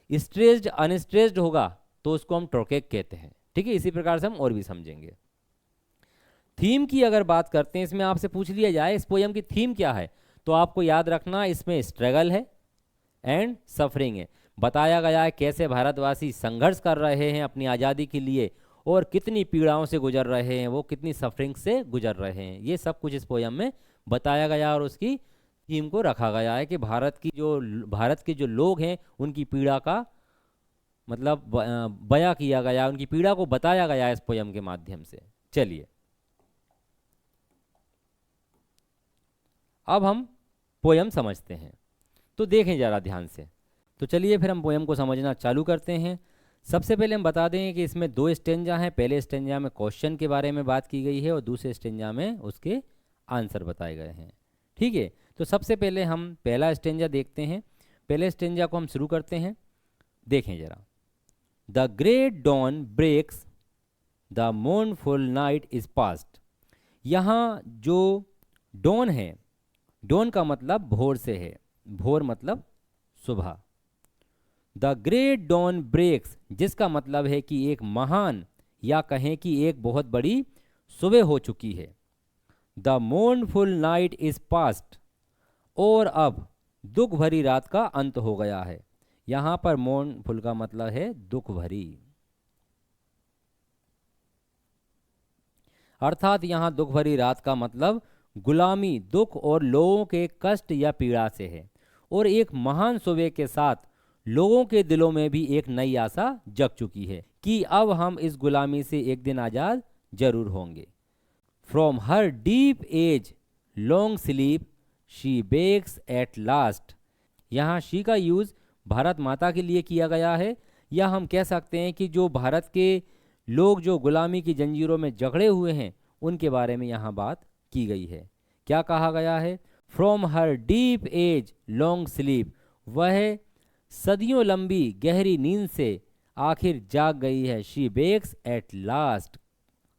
स्ट्रेस्ड अनस्ट्रेस्ड होगा तो उसको हम टोकेक कहते हैं। ठीक है, इसी प्रकार से हम और भी समझेंगे। थीम की अगर बात करते हैं, इसमें आपसे पूछ लिया जाए इस पोयम की थीम क्या है, तो आपको याद रखना इसमें स्ट्रगल है एंड सफरिंग है। बताया गया है कैसे भारतवासी संघर्ष कर रहे हैं अपनी आज़ादी के लिए, और कितनी पीड़ाओं से गुजर रहे हैं, वो कितनी सफरिंग से गुजर रहे हैं। ये सब कुछ इस पोयम में बताया गया, और उसकी थीम को रखा गया है कि भारत के जो लोग हैं उनकी पीड़ा का मतलब बयां किया गया, उनकी पीड़ा को बताया गया है इस पोयम के माध्यम से। चलिए अब हम पोयम समझते हैं, तो देखें जरा ध्यान से। तो चलिए फिर हम पोयम को समझना चालू करते हैं। सबसे पहले हम बता दें कि इसमें 2 स्टेंजा हैं। पहले स्टेंजा में क्वेश्चन के बारे में बात की गई है और दूसरे स्टेंजा में उसके आंसर बताए गए हैं। ठीक है, तो सबसे पहले हम पहला स्टेंजा देखते हैं। पहले स्टेंजा को हम शुरू करते हैं। देखें जरा। The great dawn breaks, the mournful night is past. यहाँ जो डॉन है, डॉन का मतलब भोर से है, भोर मतलब सुबह। द ग्रेट डॉन ब्रेक्स, जिसका मतलब है कि एक महान या कहें कि एक बहुत बड़ी सुबह हो चुकी है। The mournful night is past, और अब दुख भरी रात का अंत हो गया है। यहां पर मोर्नफुल का मतलब है दुख भरी, अर्थात यहां दुख भरी रात का मतलब गुलामी, दुख और लोगों के कष्ट या पीड़ा से है। और एक महान सुबह के साथ लोगों के दिलों में भी एक नई आशा जग चुकी है कि अब हम इस गुलामी से एक दिन आज़ाद जरूर होंगे। From her deep age long sleep she wakes at last. यहाँ शी का यूज़ भारत माता के लिए किया गया है। या हम कह सकते हैं कि जो भारत के लोग जो गुलामी की जंजीरों में जकड़े हुए हैं उनके बारे में यहाँ बात की गई है। क्या कहा गया है? From her deep age long sleep, वह सदियों लंबी गहरी नींद से आखिर जाग गई है। शी बेक्स एट लास्ट,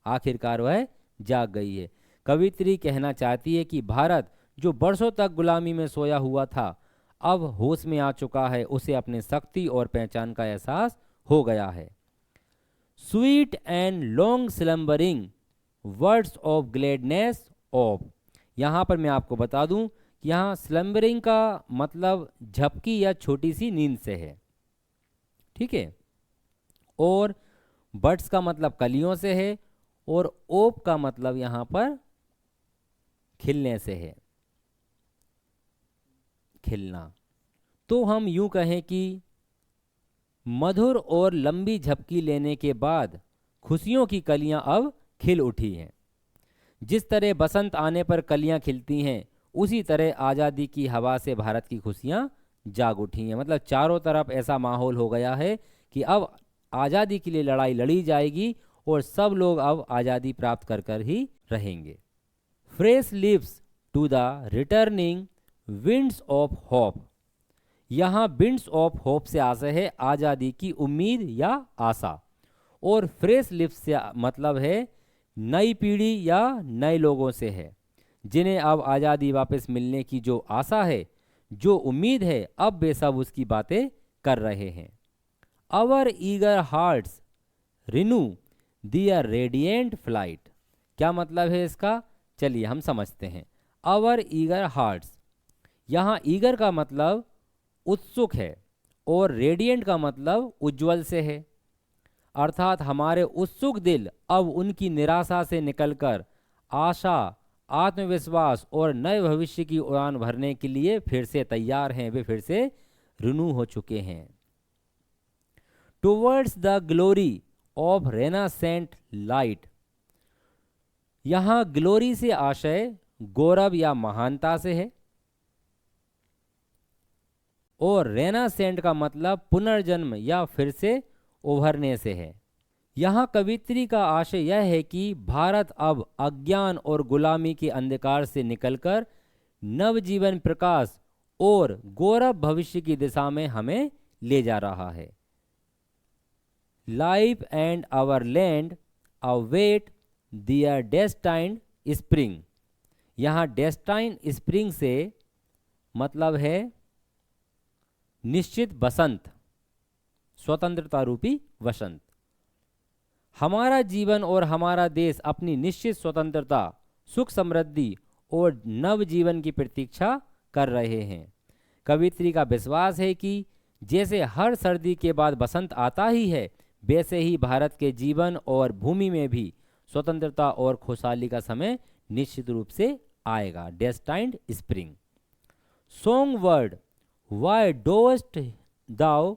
आखिरकार वह जाग गई है। कवित्री कहना चाहती है कि भारत जो बरसों तक गुलामी में सोया हुआ था अब होश में आ चुका है, उसे अपने शक्ति और पहचान का एहसास हो गया है। Sweet and long slumbering words of gladness of, यहाँ पर मैं आपको बता दूं कि यहाँ स्लम्बरिंग का मतलब झपकी या छोटी सी नींद से है, ठीक है, और बर्ड्स का मतलब कलियों से है, और ओप का मतलब यहाँ पर खिलने से है, खिलना। तो हम यूं कहें कि मधुर और लंबी झपकी लेने के बाद खुशियों की कलियां अब खिल उठी हैं। जिस तरह बसंत आने पर कलियां खिलती हैं, उसी तरह आज़ादी की हवा से भारत की खुशियां जाग उठी हैं। मतलब चारों तरफ ऐसा माहौल हो गया है कि अब आज़ादी के लिए लड़ाई लड़ी जाएगी और सब लोग अब आज़ादी प्राप्त कर कर ही रहेंगे। Fresh lives to the returning winds of hope, यहाँ विंड्स ऑफ होप से आशय है आज़ादी की उम्मीद या आशा, और फ्रेश लिप्स से मतलब है नई पीढ़ी या नए लोगों से है, जिन्हें अब आज़ादी वापस मिलने की जो आशा है, जो उम्मीद है, अब वे सब उसकी बातें कर रहे हैं। Our eager hearts renew their radiant flight, क्या मतलब है इसका? चलिए हम समझते हैं। आवर ईगर हार्ट्स, यहाँ ईगर का मतलब उत्सुक है और रेडिएंट का मतलब उज्जवल से है, अर्थात हमारे उत्सुक दिल अब उनकी निराशा से निकलकर आशा, आत्मविश्वास और नए भविष्य की उड़ान भरने के लिए फिर से तैयार हैं, वे फिर से रिन्यू हो चुके हैं। Towards the glory of renascent light, यहाँ ग्लोरी से आशय गौरव या महानता से है, और रेनासेंट का मतलब पुनर्जन्म या फिर से उभरने से है। यहाँ कवित्री का आशय यह है कि भारत अब अज्ञान और गुलामी के अंधकार से निकलकर नवजीवन, प्रकाश और गौरव भविष्य की दिशा में हमें ले जा रहा है। Life and our land await their destined spring, यहाँ डेस्टाइन स्प्रिंग से मतलब है निश्चित बसंत, स्वतंत्रता रूपी वसंत। हमारा जीवन और हमारा देश अपनी निश्चित स्वतंत्रता, सुख, समृद्धि और नव जीवन की प्रतीक्षा कर रहे हैं। कवित्री का विश्वास है कि जैसे हर सर्दी के बाद बसंत आता ही है, वैसे ही भारत के जीवन और भूमि में भी स्वतंत्रता और खुशहाली का समय निश्चित रूप से आएगा। Destined spring. Songbird why dost thou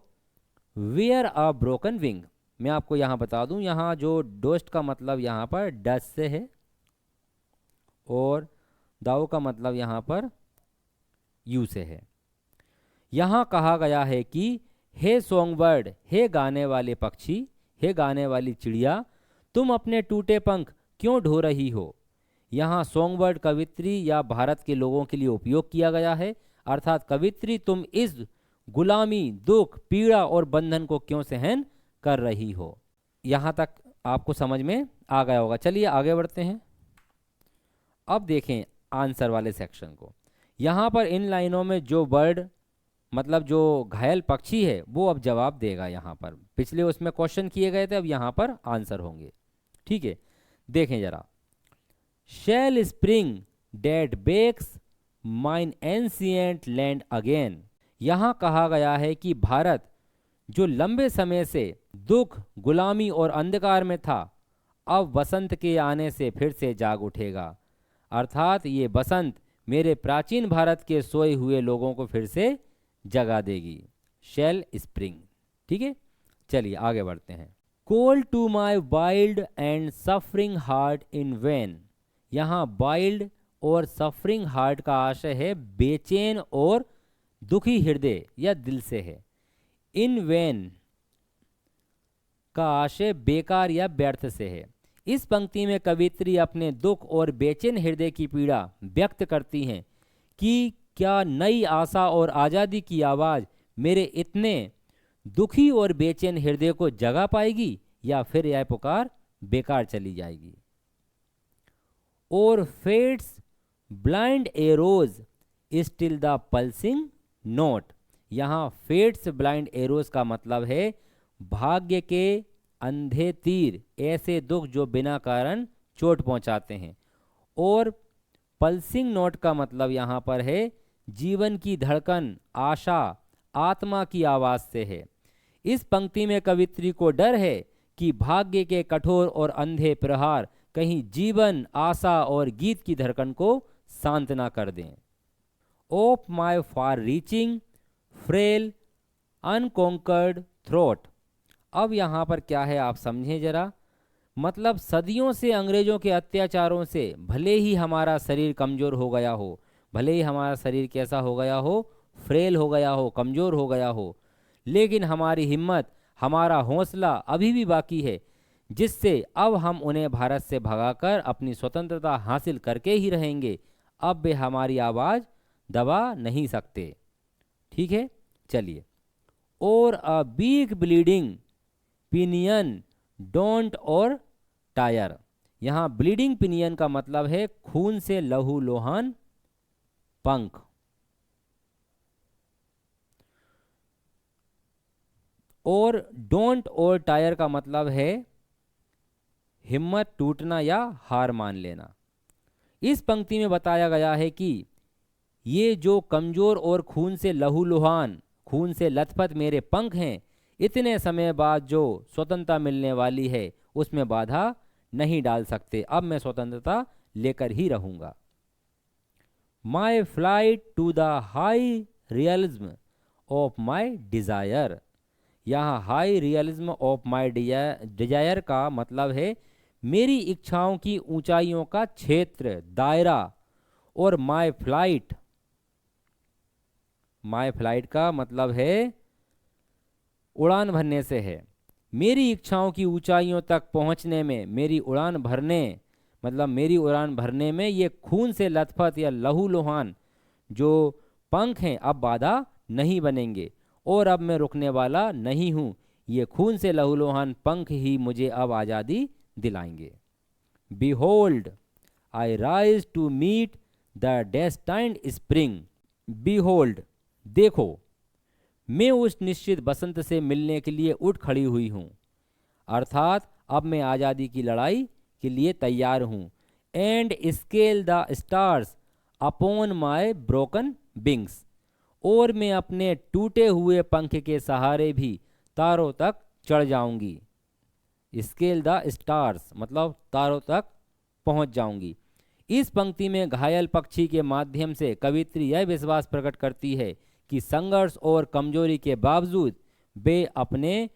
wear a broken wing, मैं आपको यहाँ बता दूँ, यहाँ जो डोस्ट का मतलब यहाँ पर डस्ट से है और दाउ का मतलब यहाँ पर यू से है। यहाँ कहा गया है कि हे सॉन्ग बर्ड, हे गाने वाले पक्षी, हे गाने वाली चिड़िया, तुम अपने टूटे पंख क्यों ढो रही हो। यहाँ सॉन्ग बर्ड कवित्री या भारत के लोगों के लिए उपयोग किया गया है, अर्थात कवित्री तुम इस गुलामी, दुख, पीड़ा और बंधन को क्यों सहन कर रही हो। यहाँ तक आपको समझ में आ गया होगा। चलिए आगे बढ़ते हैं। अब देखें आंसर वाले सेक्शन को। यहाँ पर इन लाइनों में जो बर्ड मतलब जो घायल पक्षी है वो अब जवाब देगा। यहाँ पर पिछले उसमें क्वेश्चन किए गए थे, अब यहाँ पर आंसर होंगे, ठीक है। देखें जरा, shall spring that wakes mine ancient land again, यहाँ कहा गया है कि भारत जो लंबे समय से दुख, गुलामी और अंधकार में था, अब बसंत के आने से फिर से जाग उठेगा, अर्थात ये बसंत मेरे प्राचीन भारत के सोए हुए लोगों को फिर से जगा देगी। शेल स्प्रिंग, ठीक है। चलिए आगे बढ़ते हैं। Call to my wild and suffering heart in vain, यहाँ वाइल्ड और सफरिंग हार्ट का आशय है बेचैन और दुखी हृदय या दिल से है। इन वैन का आशय बेकार या व्यर्थ से है। इस पंक्ति में कवित्री अपने दुख और बेचैन हृदय की पीड़ा व्यक्त करती हैं कि क्या नई आशा और आज़ादी की आवाज़ मेरे इतने दुखी और बेचैन हृदय को जगा पाएगी या फिर यह पुकार बेकार चली जाएगी। और fate's blind arrows still the pulsing note. यहाँ फेट्स ब्लाइंड एरोज का मतलब है भाग्य के अंधे तीर, ऐसे दुख जो बिना कारण चोट पहुंचाते हैं। और पल्सिंग नोट का मतलब यहाँ पर है जीवन की धड़कन, आशा, आत्मा की आवाज़ से है। इस पंक्ति में कवित्री को डर है कि भाग्य के कठोर और अंधे प्रहार कहीं जीवन, आशा और गीत की धड़कन को शांत ना कर दें। Ope my far reaching frail unconquered throat. अब यहाँ पर क्या है आप समझें जरा। मतलब सदियों से अंग्रेजों के अत्याचारों से भले ही हमारा शरीर कमज़ोर हो गया हो, भले ही हमारा शरीर कैसा हो गया हो, फ्रेल हो गया हो, कमज़ोर हो गया हो, लेकिन हमारी हिम्मत, हमारा हौसला अभी भी बाकी है, जिससे अब हम उन्हें भारत से भगाकर अपनी स्वतंत्रता हासिल करके ही रहेंगे। अब वे हमारी आवाज़ दबा नहीं सकते। ठीक है, चलिए। और a big bleeding pinion don't और टायर। यहाँ ब्लीडिंग पिनियन का मतलब है खून से लहूलुहान पंख। और डोंट और टायर का मतलब है हिम्मत टूटना या हार मान लेना। इस पंक्ति में बताया गया है कि ये जो कमज़ोर और खून से लहूलुहान, खून से लथपथ मेरे पंख हैं, इतने समय बाद जो स्वतंत्रता मिलने वाली है उसमें बाधा नहीं डाल सकते। अब मैं स्वतंत्रता लेकर ही रहूँगा। My flight to the high realism of my desire. यहाँ high realism of my desire का मतलब है मेरी इच्छाओं की ऊंचाइयों का क्षेत्र, दायरा। और माई फ्लाइट का मतलब है उड़ान भरने से है। मेरी इच्छाओं की ऊंचाइयों तक पहुंचने में, मेरी उड़ान भरने में ये खून से लथपथ या लहूलुहान जो पंख हैं अब बाधा नहीं बनेंगे। और अब मैं रुकने वाला नहीं हूँ, ये खून से लहूलुहान पंख ही मुझे अब आज़ादी दिलाएंगे। Behold, I rise to meet the destined spring. Behold, देखो, मैं उस निश्चित बसंत से मिलने के लिए उठ खड़ी हुई हूँ। अर्थात अब मैं आज़ादी की लड़ाई के लिए तैयार हूँ। And scale the stars upon my broken wings. और मैं अपने टूटे हुए पंख के सहारे भी तारों तक चढ़ जाऊंगी। स्केल द स्टार्स मतलब तारों तक पहुंच जाऊंगी। इस पंक्ति में घायल पक्षी के माध्यम से कवित्री यह विश्वास प्रकट करती है कि संघर्ष और कमजोरी के बावजूद वे अपने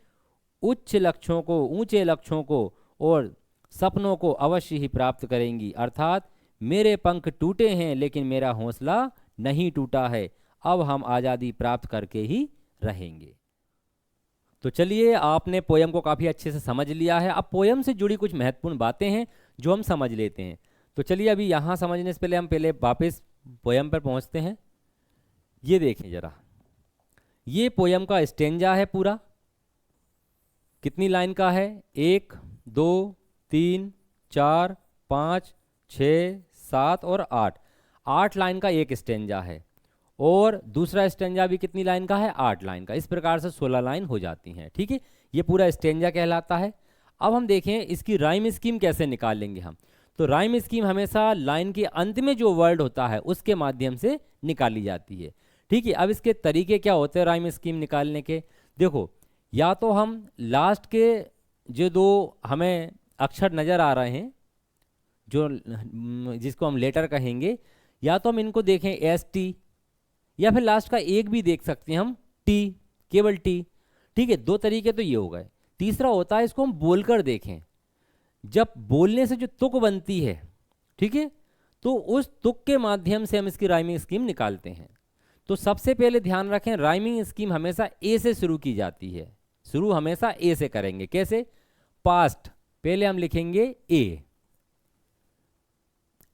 ऊंचे लक्ष्यों को और सपनों को अवश्य ही प्राप्त करेंगी। अर्थात मेरे पंख टूटे हैं लेकिन मेरा हौसला नहीं टूटा है। अब हम आज़ादी प्राप्त करके ही रहेंगे। तो चलिए, आपने पोयम को काफ़ी अच्छे से समझ लिया है। अब पोयम से जुड़ी कुछ महत्वपूर्ण बातें हैं जो हम समझ लेते हैं। तो चलिए, अभी यहाँ समझने से पहले हम वापस पोयम पर पहुँचते हैं। ये देखें जरा, ये पोयम का स्टेंजा है पूरा। कितनी लाइन का है? 1 2 3 4 5 6 7 और 8 लाइन का एक स्टेंजा है। और दूसरा स्टेंजा भी कितनी लाइन का है? 8 लाइन का। इस प्रकार से 16 लाइन हो जाती हैं। ठीक है, ये पूरा स्टेंजा कहलाता है। अब हम देखें इसकी राइम स्कीम कैसे निकालेंगे हम। तो राइम स्कीम हमेशा लाइन के अंत में जो वर्ड होता है उसके माध्यम से निकाली जाती है। ठीक है, अब इसके तरीके क्या होते हैं राइम स्कीम निकालने के? देखो, या तो हम लास्ट के जो 2 हमें अक्षर नज़र आ रहे हैं जो जिसको हम लेटर कहेंगे, या तो हम इनको देखें ST, या फिर लास्ट का एक भी देख सकते हैं हम T, केवल T। ठीक है, 2 तरीके तो ये हो गए। तीसरा होता है इसको हम बोलकर देखें। जब बोलने से जो तुक बनती है, ठीक है, तो उस तुक के माध्यम से हम इसकी राइमिंग स्कीम निकालते हैं। तो सबसे पहले ध्यान रखें, राइमिंग स्कीम हमेशा A से शुरू की जाती है। शुरू हमेशा ए से करेंगे। कैसे? पास्ट पहले हम लिखेंगे ए।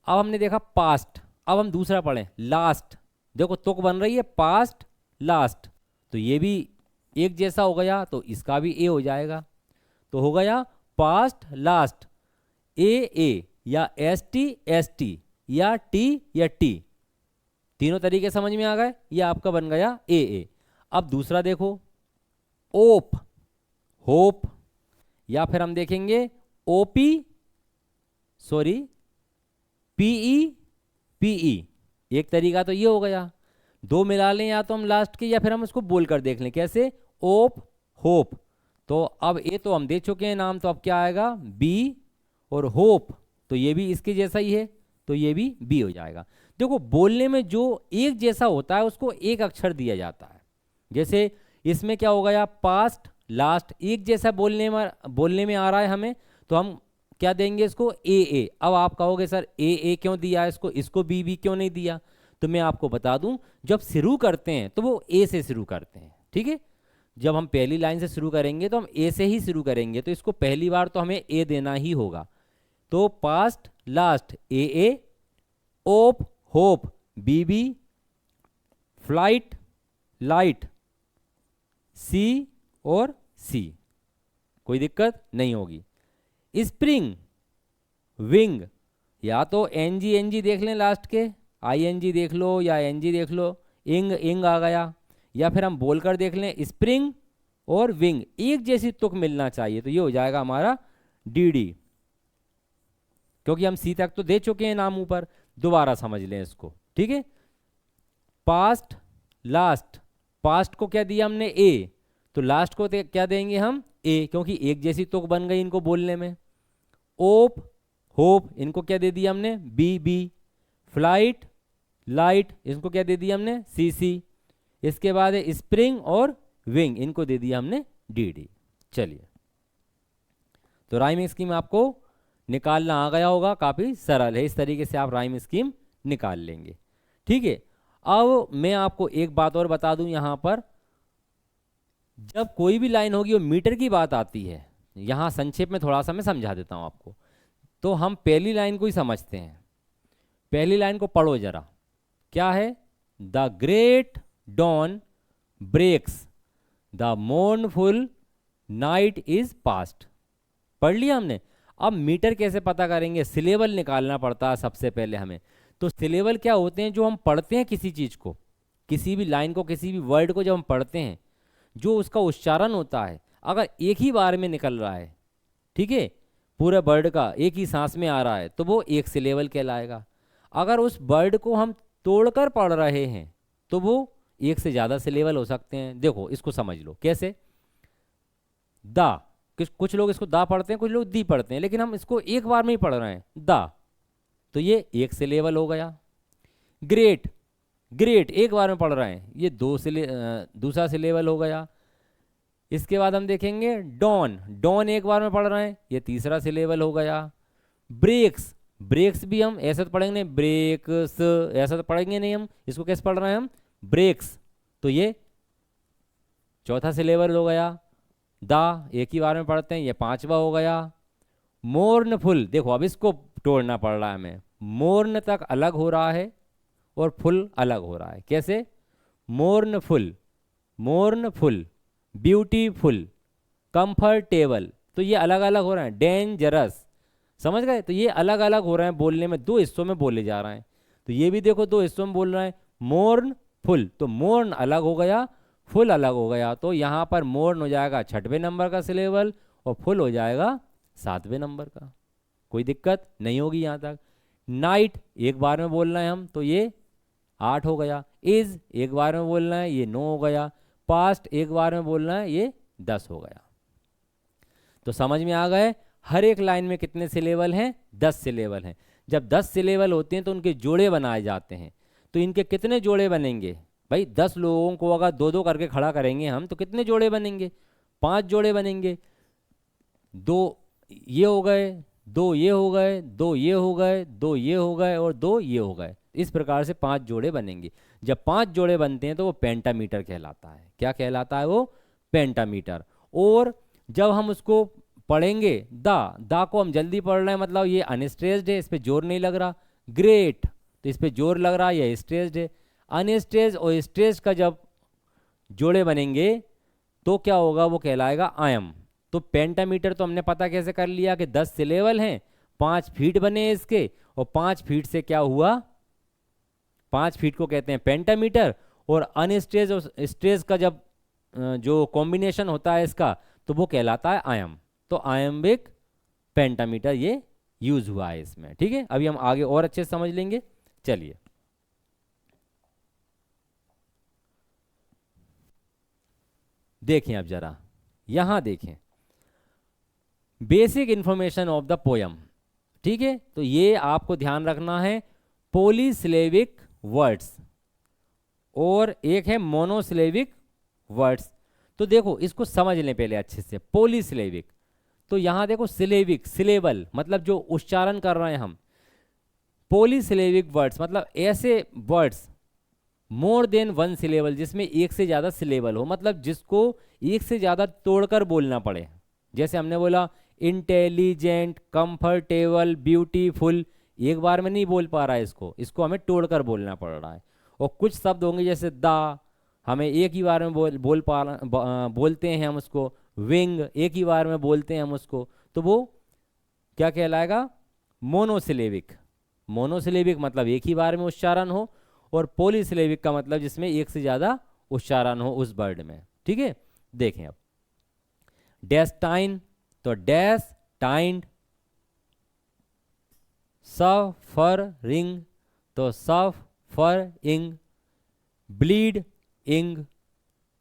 अब हमने देखा पास्ट, अब हम दूसरा पढ़ें लास्ट। देखो तुक बन रही है पास्ट लास्ट, तो ये भी एक जैसा हो गया, तो इसका भी ए हो जाएगा। तो हो गया पास्ट लास्ट, ए ए या एस टी या टी या टी, तीनों तरीके समझ में आ गए। ये आपका बन गया ए ए। अब दूसरा देखो ओप होप, या फिर हम देखेंगे ओपी सॉरी पीई पीई। एक तरीका तो ये हो गया, दो मिला लें या तो हम लास्ट के, या फिर हम उसको बोलकर देख लें। कैसे? ओप होप। तो अब ए तो हम दे चुके हैं नाम, तो अब क्या आएगा बी, और होप तो ये भी इसके जैसा ही है, तो ये भी बी हो जाएगा। देखो बोलने में जो एक जैसा होता है उसको एक अक्षर दिया जाता है। जैसे इसमें क्या हो गया पास्ट लास्ट एक जैसा बोलने में आ रहा है हमें, तो हम क्या देंगे इसको ए ए। अब आप कहोगे सर ए ए क्यों दिया इसको, इसको बी बी क्यों नहीं दिया? तो मैं आपको बता दूं, जब शुरू करते हैं तो वो ए से शुरू करते हैं, ठीक है। जब हम पहली लाइन से शुरू करेंगे तो हम ए से ही शुरू करेंगे, तो इसको पहली बार तो हमें ए देना ही होगा। तो past last A A, ope hope B B, flight light C और सी, कोई दिक्कत नहीं होगी। स्प्रिंग विंग, या तो एनजी एनजी देख लें लास्ट के, आईएनजी देख लो या एनजी देख लो, इंग इंग आ गया, या फिर हम बोलकर देख लें स्प्रिंग और विंग, एक जैसी तुक मिलना चाहिए, तो ये हो जाएगा हमारा डीडी। क्योंकि हम सी तक तो दे चुके हैं नाम ऊपर, दोबारा समझ लें इसको, ठीक है। पास्ट लास्ट, पास्ट को क्या दिया हमने ए, तो लास्ट को क्या देंगे हम ए, क्योंकि एक जैसी तुक बन गई इनको बोलने में। ओप होप इनको क्या दे दिया हमने बी बी, फ्लाइट लाइट इसको क्या दे दिया हमने सी सी, इसके बाद है स्प्रिंग और विंग इनको दे दिया हमने डी डी। चलिए, तो राइम स्कीम आपको निकालना आ गया होगा, काफ़ी सरल है, इस तरीके से आप राइम स्कीम निकाल लेंगे, ठीक है। अब मैं आपको एक बात और बता दूं, यहाँ पर जब कोई भी लाइन होगी वो मीटर की बात आती है, यहाँ संक्षेप में थोड़ा सा मैं समझा देता हूँ आपको। तो हम पहली लाइन को ही समझते हैं, पहली लाइन को पढ़ो जरा, क्या है? The great dawn breaks, the mournful night is past. पढ़ लिया हमने। अब मीटर कैसे पता करेंगे? सिलेबल निकालना पड़ता है सबसे पहले हमें। तो सिलेबल क्या होते हैं? जो हम पढ़ते हैं किसी चीज़ को, किसी भी लाइन को, किसी भी वर्ड को जब हम पढ़ते हैं, जो उसका उच्चारण होता है, अगर एक ही बार में निकल रहा है, ठीक है, पूरे वर्ड का एक ही सांस में आ रहा है, तो वो एक सिलेबल कहलाएगा। अगर उस वर्ड को हम तोड़कर पढ़ रहे हैं तो वो एक से ज़्यादा सिलेबल हो सकते हैं। देखो इसको समझ लो कैसे। दा, कुछ लोग इसको दा पढ़ते हैं, कुछ लोग दी पढ़ते हैं, लेकिन हम इसको एक बार में ही पढ़ रहे हैं दा, तो ये एक सिलेबल हो गया। ग्रेट, ग्रेट एक बार में पढ़ रहे हैं, ये दूसरा सिलेबल हो गया। इसके बाद हम देखेंगे डॉन, डॉन एक बार में पढ़ रहे हैं, ये तीसरा सिलेबल हो गया। ब्रेक्स, ब्रेक्स भी हम ऐसा तो पढ़ेंगे नहीं, ब्रेक्स ऐसा तो पढ़ेंगे नहीं हम, इसको कैसे पढ़ रहे हैं हम? ब्रेक्स, तो ये चौथा सिलेबल हो गया। दा एक ही बार में पढ़ते हैं, ये पांचवा हो गया। मोर्नफुल, देखो अब इसको तोड़ना पड़ रहा है हमें, मोर्न तक अलग हो रहा है और फुल अलग हो रहा है। कैसे? मोर्नफुल, मोर्नफुल, ब्यूटीफुल, कंफर्टेबल, तो ये अलग अलग हो रहे हैं। डेंजरस, समझ गए? तो ये अलग अलग हो रहे हैं बोलने में, दो हिस्सों में बोले जा रहे हैं। तो ये भी देखो दो हिस्सों में बोल रहे हैं। मोर्न फुल, तो मोर्न अलग हो गया, फुल अलग हो गया, तो यहाँ पर मोर्न हो जाएगा 6वें नंबर का सिलेबल और फुल हो जाएगा 7वें नंबर का। कोई दिक्कत नहीं होगी यहाँ तक। नाइट एक बार में बोलना है हम, तो ये 8 हो गया। इज एक बार में बोलना है, ये 9 हो गया। पास्ट एक बार में बोलना है, ये 10 हो गया। तो समझ में आ गए हर एक लाइन में कितने सिलेबल हैं? 10 सिलेबल हैं। जब 10 सिलेबल होते हैं तो उनके जोड़े बनाए जाते हैं। तो इनके कितने जोड़े बनेंगे भाई? 10 लोगों को अगर 2-2 करके खड़ा करेंगे हम, तो कितने जोड़े बनेंगे? 5 जोड़े बनेंगे। 2 ये हो गए, 2 ये हो गए, 2 ये हो गए, 2 ये हो गए और 2 ये हो गए। इस प्रकार से 5 जोड़े बनेंगे। जब 5 जोड़े बनते हैं तो वो पेंटामीटर कहलाता है। क्या कहलाता है वो? पेंटामीटर। और जब हम उसको पढ़ेंगे दा को हम जल्दी पढ़ रहे हैं, मतलब ये अनस्ट्रेस्ड है, इस पे जोर नहीं लग रहा। ग्रेट, तो इस पे जोर लग रहा है, ये स्ट्रेस्ड है। अनस्ट्रेस्ड और स्ट्रेस्ड का जब जोड़े बनेंगे तो क्या होगा, वो कहलाएगा आयम। तो पेंटामीटर तो हमने पता कैसे कर लिया कि 10 सिलेबल हैं, 5 फीट बने इसके, और 5 फीट से क्या हुआ, 5 फीट को कहते हैं पेंटामीटर। और अनस्ट्रेस्ड और स्ट्रेस्ड का जब जो कॉम्बिनेशन होता है इसका, तो वो कहलाता है आयम। तो आयम्बिक पेंटामीटर ये यूज हुआ है इसमें। ठीक है, अभी हम आगे और अच्छे से समझ लेंगे। चलिए देखें, अब जरा यहां देखें, basic information of the poem. ठीक है, तो ये आपको ध्यान रखना है, पॉलीसिलेबिक वर्ड्स और एक है मोनोसिलेबिक वर्ड्स। तो देखो इसको समझ लें पहले अच्छे से। पॉलीसिलेबिक, तो यहां देखो सिलेबिक, सिलेबल मतलब जो उच्चारण कर रहे हैं हम। पॉलीसिलेबिक वर्ड्स मतलब ऐसे words more than one syllable, जिसमें एक से ज़्यादा सिलेबल हो, मतलब जिसको एक से ज़्यादा तोड़कर बोलना पड़े। जैसे हमने बोला इंटेलिजेंट, कंफर्टेबल, ब्यूटीफुल, एक बार में नहीं बोल पा रहा है इसको हमें तोड़कर बोलना पड़ रहा है। और कुछ शब्द होंगे जैसे दा, हमें एक ही बार में बोलते हैं हम उसको। विंग, एक ही बार में बोलते हैं हम उसको, तो वो क्या कहलाएगा, मोनोसिलेबिक। मोनोसिलेबिक मतलब एक ही बार में उच्चारण हो, और पॉलीसिलेबिक का मतलब जिसमें एक से ज्यादा उच्चारण हो उस वर्ड में। ठीक है, देखें अब डेस्टाइन, तो डैश टाइंड। सफरिंग, तो सफरिंग। ब्लीड इंग।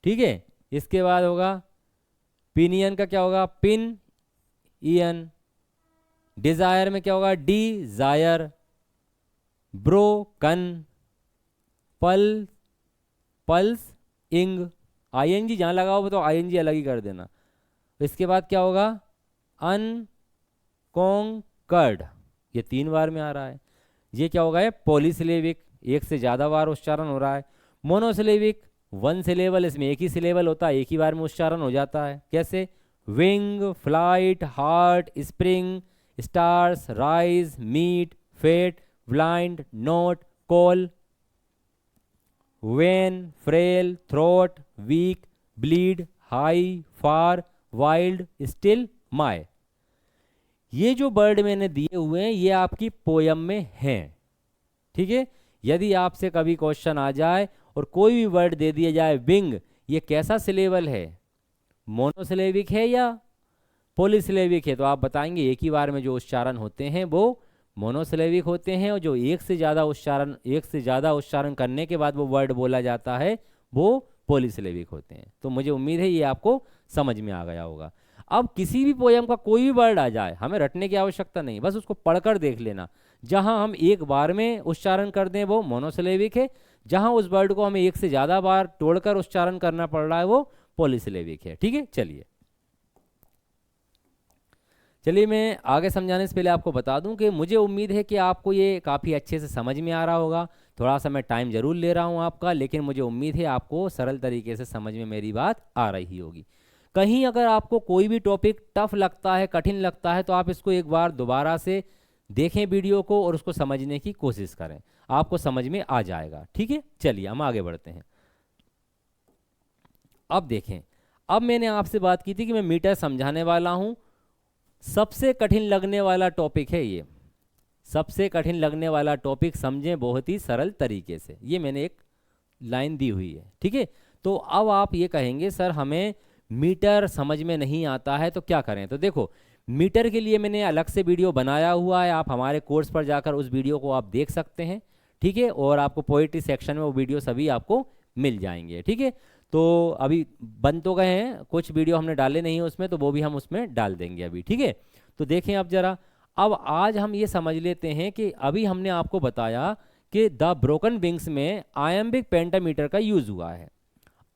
ठीक है, इसके बाद होगा पिनियन का क्या होगा, पिन ईयन। डिजायर में क्या होगा, डिजायर। ब्रोकन, पल्स इंग। आईएनजी जहां लगा हो तो आईएनजी अलग ही कर देना। इसके बाद क्या होगा, अनकॉन्कर्ड, ये 3 बार में आ रहा है। ये क्या होगा, पॉलीसिलेबिक, एक से ज्यादा बार उच्चारण हो रहा है। मोनोसिलेबिक 1 सिलेबल, इसमें एक ही सिलेबल होता है, एक ही बार में उच्चारण हो जाता है। कैसे, wing, flight, heart, spring, stars, rise, meet, fate, blind, note, call, vain, frail, throat, weak, bleed, high, far, wild, still, my. ये जो वर्ड मैंने दिए हुए हैं ये आपकी पोयम में हैं। ठीक है, यदि आपसे कभी क्वेश्चन आ जाए और कोई भी वर्ड दे दिया जाए, विंग, ये कैसा सिलेबल है, मोनोसिलेबिक है या पॉलीसिलेबिक है, तो आप बताएंगे एक ही बार में जो उच्चारण होते हैं वो मोनोसिलेबिक होते हैं, और जो एक से ज़्यादा उच्चारण करने के बाद वो वर्ड बोला जाता है वो पॉलीसिलेबिक होते हैं। तो मुझे उम्मीद है ये आपको समझ में आ गया होगा। अब किसी भी पोयम का कोई भी वर्ड आ जाए, हमें रटने की आवश्यकता नहीं, बस उसको पढ़कर देख लेना। जहां हम एक बार में उच्चारण कर दें वो मोनोसिलेबिक है, जहां उस वर्ड को हमें एक से ज़्यादा बार तोड़कर उच्चारण करना पड़ रहा है वो पॉलीसिलेबिक है। ठीक है, चलिए मैं आगे समझाने से पहले आपको बता दूं कि मुझे उम्मीद है कि आपको ये काफ़ी अच्छे से समझ में आ रहा होगा। थोड़ा सा मैं टाइम ज़रूर ले रहा हूं आपका, लेकिन मुझे उम्मीद है आपको सरल तरीके से समझ में मेरी बात आ रही होगी। कहीं अगर आपको कोई भी टॉपिक टफ लगता है, कठिन लगता है, तो आप इसको एक बार दोबारा से देखें वीडियो को और उसको समझने की कोशिश करें, आपको समझ में आ जाएगा। ठीक है, चलिए हम आगे बढ़ते हैं। अब देखें, अब मैंने आपसे बात की थी कि मैं मीटर समझाने वाला हूं। सबसे कठिन लगने वाला टॉपिक है ये, सबसे कठिन लगने वाला टॉपिक समझें बहुत ही सरल तरीके से, ये मैंने एक लाइन दी हुई है। ठीक है, तो अब आप ये कहेंगे सर हमें मीटर समझ में नहीं आता है तो क्या करें। तो देखो, मीटर के लिए मैंने अलग से वीडियो बनाया हुआ है, आप हमारे कोर्स पर जाकर उस वीडियो को आप देख सकते हैं। ठीक है, और आपको पोएट्री सेक्शन में वो वीडियो सभी आपको मिल जाएंगे। ठीक है, तो अभी बन तो गए हैं, कुछ वीडियो हमने डाले नहीं है उसमें, तो वो भी हम उसमें डाल देंगे अभी। ठीक है, तो देखें अब जरा, अब आज हम ये समझ लेते हैं कि अभी हमने आपको बताया कि द ब्रोकन विंग्स में आयम्बिक पेंटामीटर का यूज हुआ है।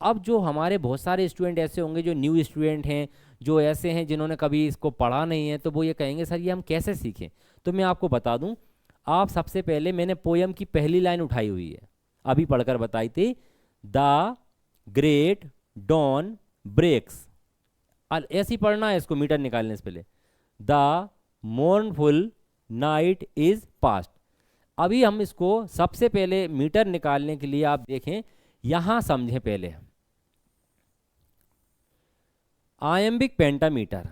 अब जो हमारे बहुत सारे स्टूडेंट ऐसे होंगे जो न्यू स्टूडेंट हैं, जो ऐसे हैं जिन्होंने कभी इसको पढ़ा नहीं है, तो वो ये कहेंगे सर ये हम कैसे सीखें। तो मैं आपको बता दूं, आप सबसे पहले मैंने पोयम की पहली लाइन उठाई हुई है, अभी पढ़कर बताई थी, द ग्रेट डॉन ब्रेक्स ऐसे ही पढ़ना है इसको मीटर निकालने से पहले। The mournful night is past. अभी हम इसको सबसे पहले मीटर निकालने के लिए आप देखें, यहां समझें पहले। आयम्बिक पेंटामीटर,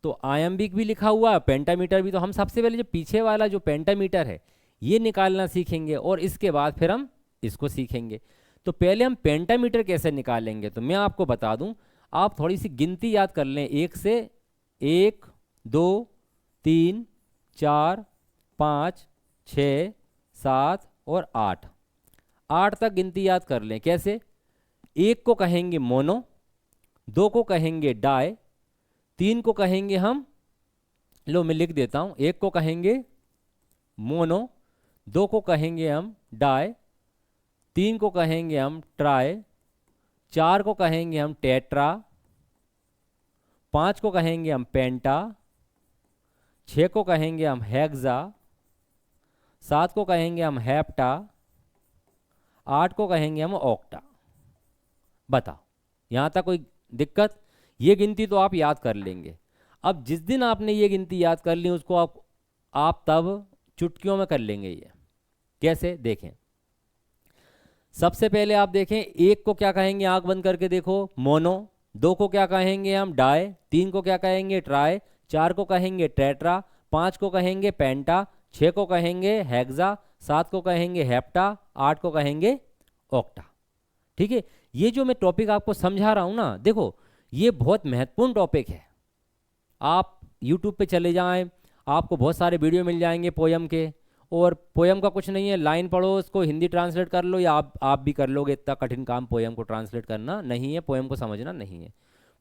तो आयम्बिक भी लिखा हुआ है, पेंटामीटर भी। तो हम सबसे पहले जो पीछे वाला जो पेंटामीटर है ये निकालना सीखेंगे और इसके बाद फिर हम इसको सीखेंगे। तो पहले हम पेंटामीटर कैसे निकालेंगे, तो मैं आपको बता दूं, आप थोड़ी सी गिनती याद कर लें। 1 से 1 2 3 4 5 6 7 और 8, 8 तक गिनती याद कर लें। कैसे? 1 को कहेंगे मोनो, 2 को कहेंगे डाई, 3 को कहेंगे हम, लो मैं लिख देता हूं, 1 को कहेंगे मोनो, 2 को कहेंगे हम डाई, 3 को कहेंगे हम ट्राई, 4 को कहेंगे हम टेट्रा, 5 को कहेंगे हम पेंटा, 6 को कहेंगे हम हेक्सा, 7 को कहेंगे हम हेप्टा, 8 को कहेंगे हम ऑक्टा। बताओ यहां तक कोई दिक्कत? ये गिनती तो आप याद कर लेंगे। अब जिस दिन आपने ये गिनती याद कर ली उसको आप तब चुटकियों में कर लेंगे। ये कैसे देखें? सबसे पहले आप देखें, 1 को क्या कहेंगे, आंख बंद करके देखो, मोनो, 2 को क्या कहेंगे हम डाई, 3 को क्या कहेंगे ट्राई, 4 को कहेंगे टेट्रा, 5 को कहेंगे पेंटा, 6 को कहेंगे हेक्सा, 7 को कहेंगे हेप्टा, 8 को कहेंगे ऑक्टा। ठीक है, ये जो मैं टॉपिक आपको समझा रहा हूं ना, देखो ये बहुत महत्वपूर्ण टॉपिक है। आप YouTube पे चले जाएं, आपको बहुत सारे वीडियो मिल जाएंगे पोयम के। और पोयम का कुछ नहीं है, लाइन पढ़ो, उसको हिंदी ट्रांसलेट कर लो, या आप भी कर लोगे। इतना कठिन काम पोयम को ट्रांसलेट करना नहीं है, पोयम को समझना नहीं है।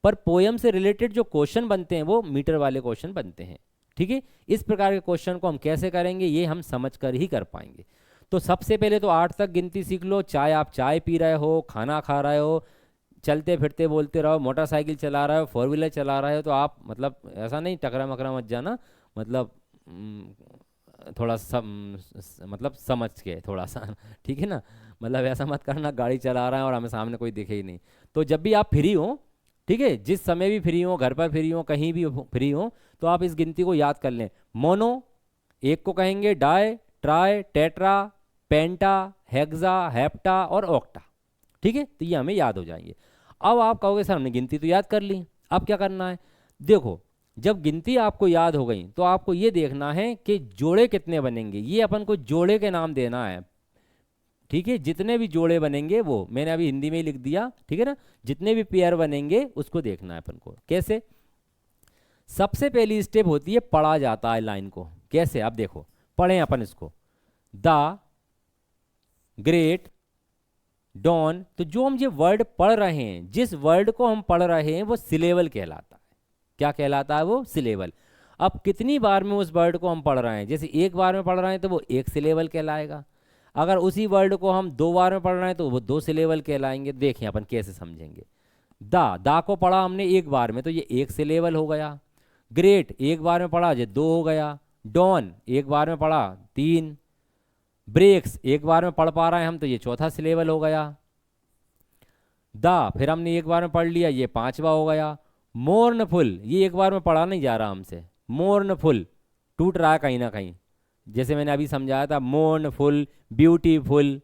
पर पोयम से रिलेटेड जो क्वेश्चन बनते हैं वो मीटर वाले क्वेश्चन बनते हैं। ठीक है, इस प्रकार के क्वेश्चन को हम कैसे करेंगे ये हम समझ कर ही कर पाएंगे। तो सबसे पहले तो 8 तक गिनती सीख लो। चाहे आप चाय पी रहे हो, खाना खा रहे हो, चलते फिरते बोलते रहो, मोटरसाइकिल चला रहे हो, 4 व्हीलर चला रहे हो, तो आप मतलब ऐसा नहीं टकरा मकरा मत जाना, मतलब थोड़ा मतलब समझ के थोड़ा सा ठीक है ना, मतलब ऐसा मत करना गाड़ी चला रहा है और हमें सामने कोई दिखे ही नहीं। तो जब भी आप फ्री हो, ठीक है, जिस समय भी फ्री हो, घर पर फ्री हो, कहीं भी फ्री हो, तो आप इस गिनती को याद कर लें। मोनो, 1 को कहेंगे डाई, ट्राई, टेट्रा, पेंटा, हेक्सा, हेप्टा और ऑक्टा। ठीक है, तो ये हमें याद हो जाएंगे। अब आप कहोगे सर हमने गिनती तो याद कर ली, अब क्या करना है? देखो, जब गिनती आपको याद हो गई तो आपको ये देखना है कि जोड़े कितने बनेंगे। ये अपन को जोड़े के नाम देना है। ठीक है, जितने भी जोड़े बनेंगे वो मैंने अभी हिंदी में ही लिख दिया। ठीक है ना, जितने भी पेयर बनेंगे उसको देखना है अपन को। कैसे? सबसे पहली स्टेप होती है पढ़ा जाता है लाइन को। कैसे? आप देखो, पढ़ें अपन इसको। द ग्रेट डॉन, तो जो हम ये वर्ड पढ़ रहे हैं, जिस वर्ड को हम पढ़ रहे हैं वो सिलेबल कहलाता है। क्या कहलाता है वो? सिलेबल। अब कितनी बार में उस वर्ड को हम पढ़ रहे हैं, जैसे 1 बार में पढ़ रहे हैं तो वो 1 सिलेबल कहलाएगा। अगर उसी वर्ड को हम 2 बार में पढ़ रहे हैं तो वो 2 सिलेबल कहलाएंगे। देखें अपन कैसे समझेंगे। दा को पढ़ा हमने 1 बार में तो ये 1 सिलेबल हो गया। ग्रेट 1 बार में पढ़ा, ये 2 हो गया। डॉन 1 बार में पढ़ा, 3। ब्रेक्स 1 बार में पढ़ पा रहे हैं हम तो ये 4था सिलेबल हो गया। दा फिर हमने 1 बार में पढ़ लिया, ये 5वां हो गया। मोर्नफुल ये 1 बार में पढ़ा नहीं जा रहा हमसे, मोर्नफुल टूट रहा है कहीं ना कहीं, जैसे मैंने अभी समझाया था। मोर्नफुल, ब्यूटीफुल,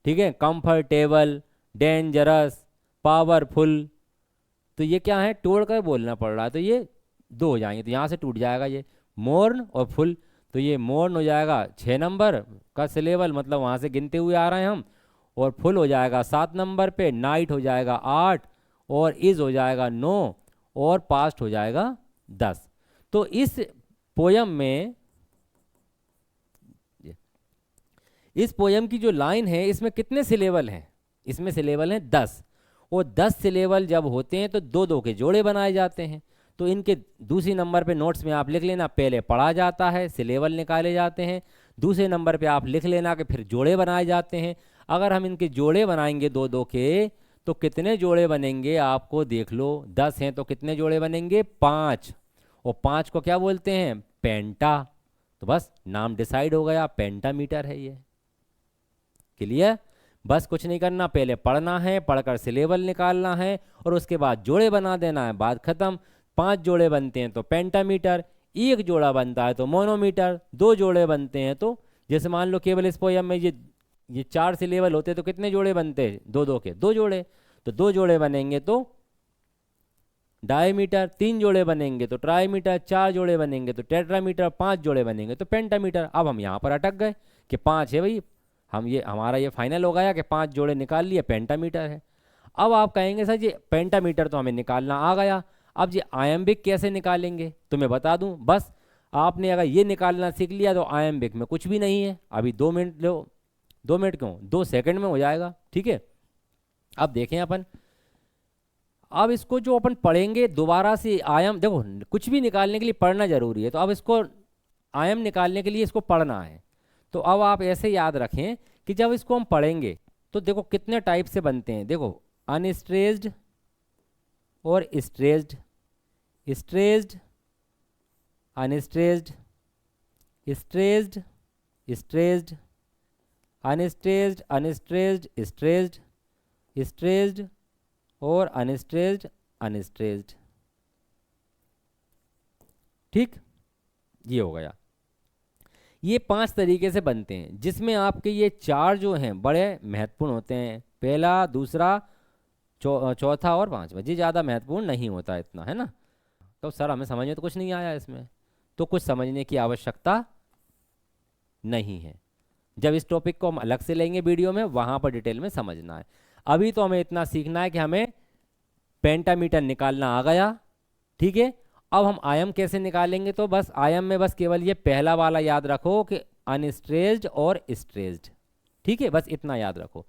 ठीक है, कंफर्टेबल, डेंजरस, पावरफुल, तो ये क्या है? तोड़ कर बोलना पड़ रहा है, तो ये 2 हो जाएंगे, तो यहाँ से टूट जाएगा ये मोर्न और फुल। तो ये मोर्न हो जाएगा 6 नंबर का सिलेबल, मतलब वहाँ से गिनते हुए आ रहे हैं हम। और फुल हो जाएगा 7 नंबर पे, नाइट हो जाएगा 8, और इज हो जाएगा 9, और पास्ट हो जाएगा 10। तो इस पोयम में, इस पोयम की जो लाइन है इसमें कितने सिलेबल हैं? इसमें सिलेबल हैं 10। और 10 सिलेबल जब होते हैं तो 2-2 के जोड़े बनाए जाते हैं। तो इनके दूसरी नंबर पे नोट्स में आप लिख लेना, पहले पढ़ा जाता है, सिलेबल निकाले जाते हैं। दूसरे नंबर पे आप लिख लेना कि फिर जोड़े बनाए जाते हैं। अगर हम इनके जोड़े बनाएंगे 2-2 के, तो कितने जोड़े बनेंगे आपको देख लो। 10 हैं तो कितने जोड़े बनेंगे? 5। और 5 को क्या बोलते हैं? पेंटा। तो बस नाम डिसाइड हो गया, पेंटामीटर है ये। क्लियर? बस कुछ नहीं करना, पहले पढ़ना है, पढ़कर सिलेबल निकालना है और उसके बाद जोड़े बना देना है, बात खत्म। 5 जोड़े बनते हैं तो पेंटामीटर, 1 जोड़ा बनता है तो मोनोमीटर, 2 जोड़े बनते हैं तो, जैसे मान लो केवल इस पोयम में ये 4 सिलेबल होते तो कितने जोड़े बनते, 2 2 के 2 जोड़े, तो 2 जोड़े बनेंगे तो डायमीटर, 3 जोड़े बनेंगे तो ट्राईमीटर, 4 जोड़े बनेंगे तो टेट्रामीटर, 5 जोड़े बनेंगे तो पेंटामीटर। अब हम यहाँ पर अटक गए कि 5 है भाई, हम ये हमारा ये फाइनल हो गया कि 5 जोड़े निकाल लिए, पेंटामीटर है। अब आप कहेंगे सर जी पेंटामीटर तो हमें निकालना आ गया, अब जी आयम्बिक कैसे निकालेंगे, तो मैं बता दूं, बस आपने अगर ये निकालना सीख लिया तो आयम्बिक में कुछ भी नहीं है। अभी 2 मिनट लो, 2 मिनट क्यों, 2 सेकंड में हो जाएगा, ठीक है। अब देखें अपन, अब इसको जो अपन पढ़ेंगे दोबारा से आयम, देखो कुछ भी निकालने के लिए पढ़ना जरूरी है, तो अब इसको आयम निकालने के लिए इसको पढ़ना है। तो अब आप ऐसे याद रखें कि जब इसको हम पढ़ेंगे तो देखो कितने टाइप से बनते हैं, देखो अनस्ट्रेस्ड और stressed, stressed, unstressed, stressed, stressed, unstressed, unstressed, stressed, stressed और अनस्ट्रेस्ड, अनस्ट्रेस्ड, ठीक, ये हो गया। ये 5 तरीके से बनते हैं, जिसमें आपके ये 4 जो हैं बड़े महत्वपूर्ण होते हैं, पहला, दूसरा, चौथा और 5वां। ये ज़्यादा महत्वपूर्ण नहीं होता इतना, है ना। तो सर हमें समझ में तो कुछ नहीं आया इसमें, तो कुछ समझने की आवश्यकता नहीं है। जब इस टॉपिक को हम अलग से लेंगे वीडियो में, वहाँ पर डिटेल में समझना है। अभी तो हमें इतना सीखना है कि हमें पेंटामीटर निकालना आ गया, ठीक है। अब हम आयम कैसे निकालेंगे, तो बस आयम में बस केवल ये पहला वाला याद रखो कि अनस्ट्रेस्ड और स्ट्रेस्ड, ठीक है, बस इतना याद रखो।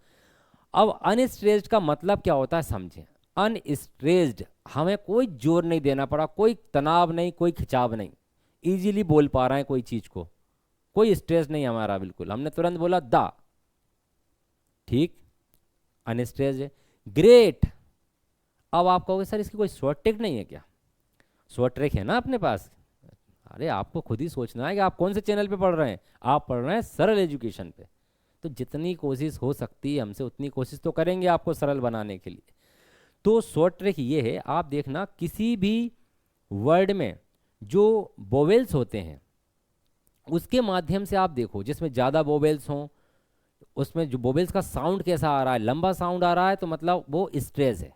अब अनस्ट्रेस्ड का मतलब क्या होता है समझें। अनस्ट्रेस्ड हमें कोई जोर नहीं देना पड़ा, कोई तनाव नहीं, कोई खिंचाव नहीं, इजीली बोल पा रहे हैं कोई चीज़ को, कोई स्ट्रेस नहीं हमारा, बिल्कुल हमने तुरंत बोला दा, ठीक, अनस्ट्रेस्ड है। ग्रेट, अब आप कहोगे सर इसकी कोई शॉर्ट ट्रिक नहीं है क्या, शॉर्ट ट्रिक है ना अपने पास। अरे आपको खुद ही सोचना है कि आप कौन से चैनल पे पढ़ रहे हैं, आप पढ़ रहे हैं सरल एजुकेशन पे, तो जितनी कोशिश हो सकती है हमसे उतनी कोशिश तो करेंगे आपको सरल बनाने के लिए। तो शॉर्ट ट्रिक ये है, आप देखना किसी भी वर्ड में जो वोवेल्स होते हैं उसके माध्यम से आप देखो, जिसमें ज़्यादा वोवेल्स हों उसमें जो वोवेल्स का साउंड कैसा आ रहा है, लंबा साउंड आ रहा है तो मतलब वो स्ट्रेस है,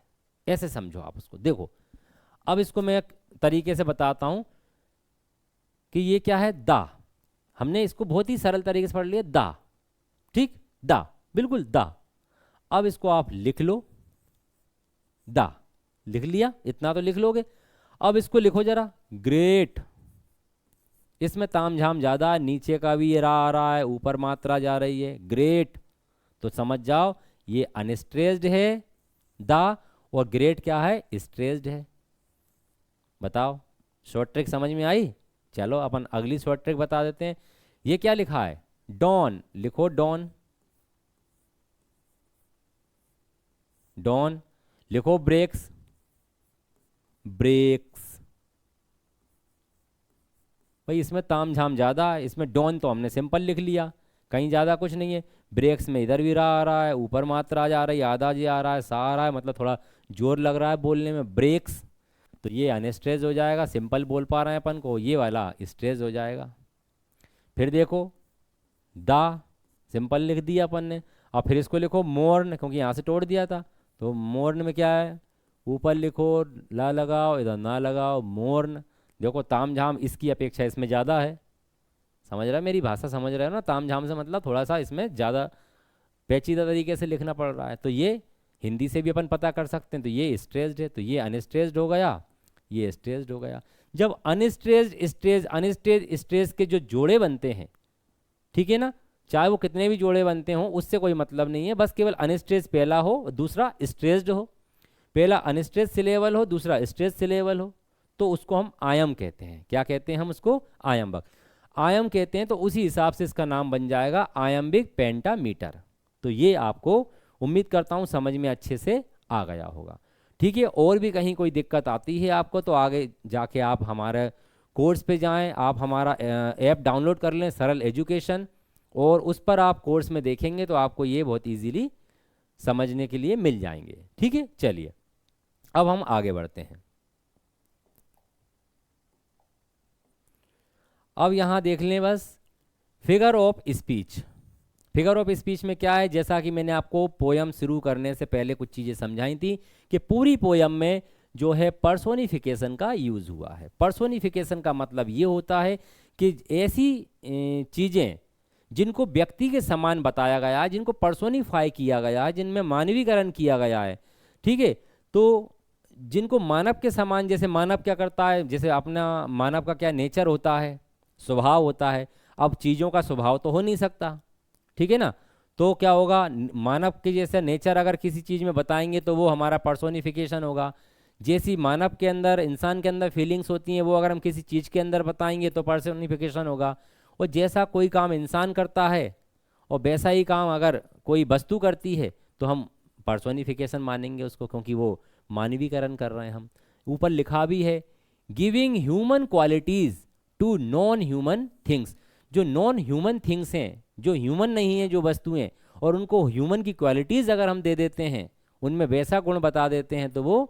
ऐसे समझो आप उसको। देखो अब इसको मैं एक तरीके से बताता हूं कि ये क्या है, दा, हमने इसको बहुत ही सरल तरीके से पढ़ लिया, दा, ठीक, दा, बिल्कुल दा। अब इसको आप लिख लो, दा लिख लिया, इतना तो लिख लोगे। अब इसको लिखो जरा, ग्रेट, इसमें ताम झाम ज्यादा है, नीचे का भी ये रा आ रहा है, ऊपर मात्रा जा रही है, ग्रेट, तो समझ जाओ ये अनस्ट्रेस्ड है दा, और ग्रेट क्या है, स्ट्रेस्ड है। बताओ शॉर्ट ट्रिक समझ में आई। चलो अपन अगली शॉर्ट ट्रिक बता देते हैं। ये क्या लिखा है, डॉन, लिखो डॉन, डॉन, लिखो ब्रेक्स, ब्रेक्स, भाई इसमें ताम झाम ज़्यादा है, इसमें डॉन तो हमने सिंपल लिख लिया, कहीं ज़्यादा कुछ नहीं है। ब्रेक्स में इधर भी रा आ रहा है, ऊपर मात्रा जा रही है, आधा जी आ रहा है, सा आ रहा है, मतलब थोड़ा जोर लग रहा है बोलने में, ब्रेक्स, तो ये अनस्ट्रेस हो जाएगा, सिंपल बोल पा रहे हैं अपन को, ये वाला स्ट्रेस हो जाएगा। फिर देखो दा, सिंपल लिख दिया अपन ने, और फिर इसको लिखो मोर्न, क्योंकि यहाँ से तोड़ दिया था, तो मोर्न में क्या है, ऊपर लिखो, ला लगाओ, इधर ना लगाओ, मोर्न। देखो ताम झाम इसकी अपेक्षा इसमें ज़्यादा है, समझ रहा है मेरी भाषा, समझ रहे हो ना, ताम झाम से मतलब थोड़ा सा इसमें ज़्यादा पेचीदा तरीके से लिखना पड़ रहा है, तो ये हिंदी से भी अपन पता कर सकते हैं। तो ये स्ट्रेस्ड है, तो ये अनस्ट्रेस्ड हो गया, ये स्ट्रेस्ड हो गया। जब अनस्ट्रेस्ड स्ट्रेस, अनस्ट्रेस्ड स्ट्रेस के जो जोड़े बनते हैं, ठीक है ना, चाहे वो कितने भी जोड़े बनते हों उससे कोई मतलब नहीं है, बस केवल अनस्ट्रेस पहला हो दूसरा स्ट्रेस्ड हो, पहला अनस्ट्रेस सिलेबल हो दूसरा स्ट्रेस सिलेबल हो, तो उसको हम आयम कहते हैं। क्या कहते हैं हम उसको, आयम्बक, आयम कहते हैं। तो उसी हिसाब से इसका नाम बन जाएगा आयम्बिक पेंटामीटर। तो ये आपको उम्मीद करता हूँ समझ में अच्छे से आ गया होगा, ठीक है। और भी कहीं कोई दिक्कत आती है आपको तो आगे जाके आप हमारे कोर्स पे जाएं, आप हमारा ऐप डाउनलोड कर लें सरल एजुकेशन, और उस पर आप कोर्स में देखेंगे तो आपको ये बहुत इजीली समझने के लिए मिल जाएंगे। ठीक है, चलिए अब हम आगे बढ़ते हैं। अब यहाँ देख लें बस figure of speech. Figure of speech में क्या है, जैसा कि मैंने आपको पोयम शुरू करने से पहले कुछ चीज़ें समझाई थी कि पूरी पोयम में जो है पर्सोनिफिकेशन का यूज़ हुआ है। पर्सोनिफिकेशन का मतलब ये होता है कि ऐसी चीज़ें जिनको व्यक्ति के समान बताया गया है, जिनको पर्सोनिफाई किया गया है, जिनमें मानवीकरण किया गया है, ठीक है, तो जिनको मानव के समान, जैसे मानव क्या करता है, जैसे अपना मानव का क्या नेचर होता है, स्वभाव होता है। अब चीज़ों का स्वभाव तो हो नहीं सकता, ठीक है ना, तो क्या होगा, मानव के जैसा नेचर अगर किसी चीज़ में बताएंगे तो वो हमारा पर्सोनिफिकेशन होगा। जैसी मानव के अंदर, इंसान के अंदर फीलिंग्स होती हैं, वो अगर हम किसी चीज़ के अंदर बताएंगे तो पर्सोनिफिकेशन होगा। और जैसा कोई काम इंसान करता है और वैसा ही काम अगर कोई वस्तु करती है तो हम पर्सोनिफिकेशन मानेंगे उसको, क्योंकि वो मानवीकरण कर रहे हैं हम। ऊपर लिखा भी है giving human qualities to non human things. जो नॉन ह्यूमन थिंग्स हैं, जो ह्यूमन नहीं है, जो वस्तुएं, और उनको ह्यूमन की क्वालिटीज़ अगर हम दे देते हैं, उनमें वैसा गुण बता देते हैं, तो वो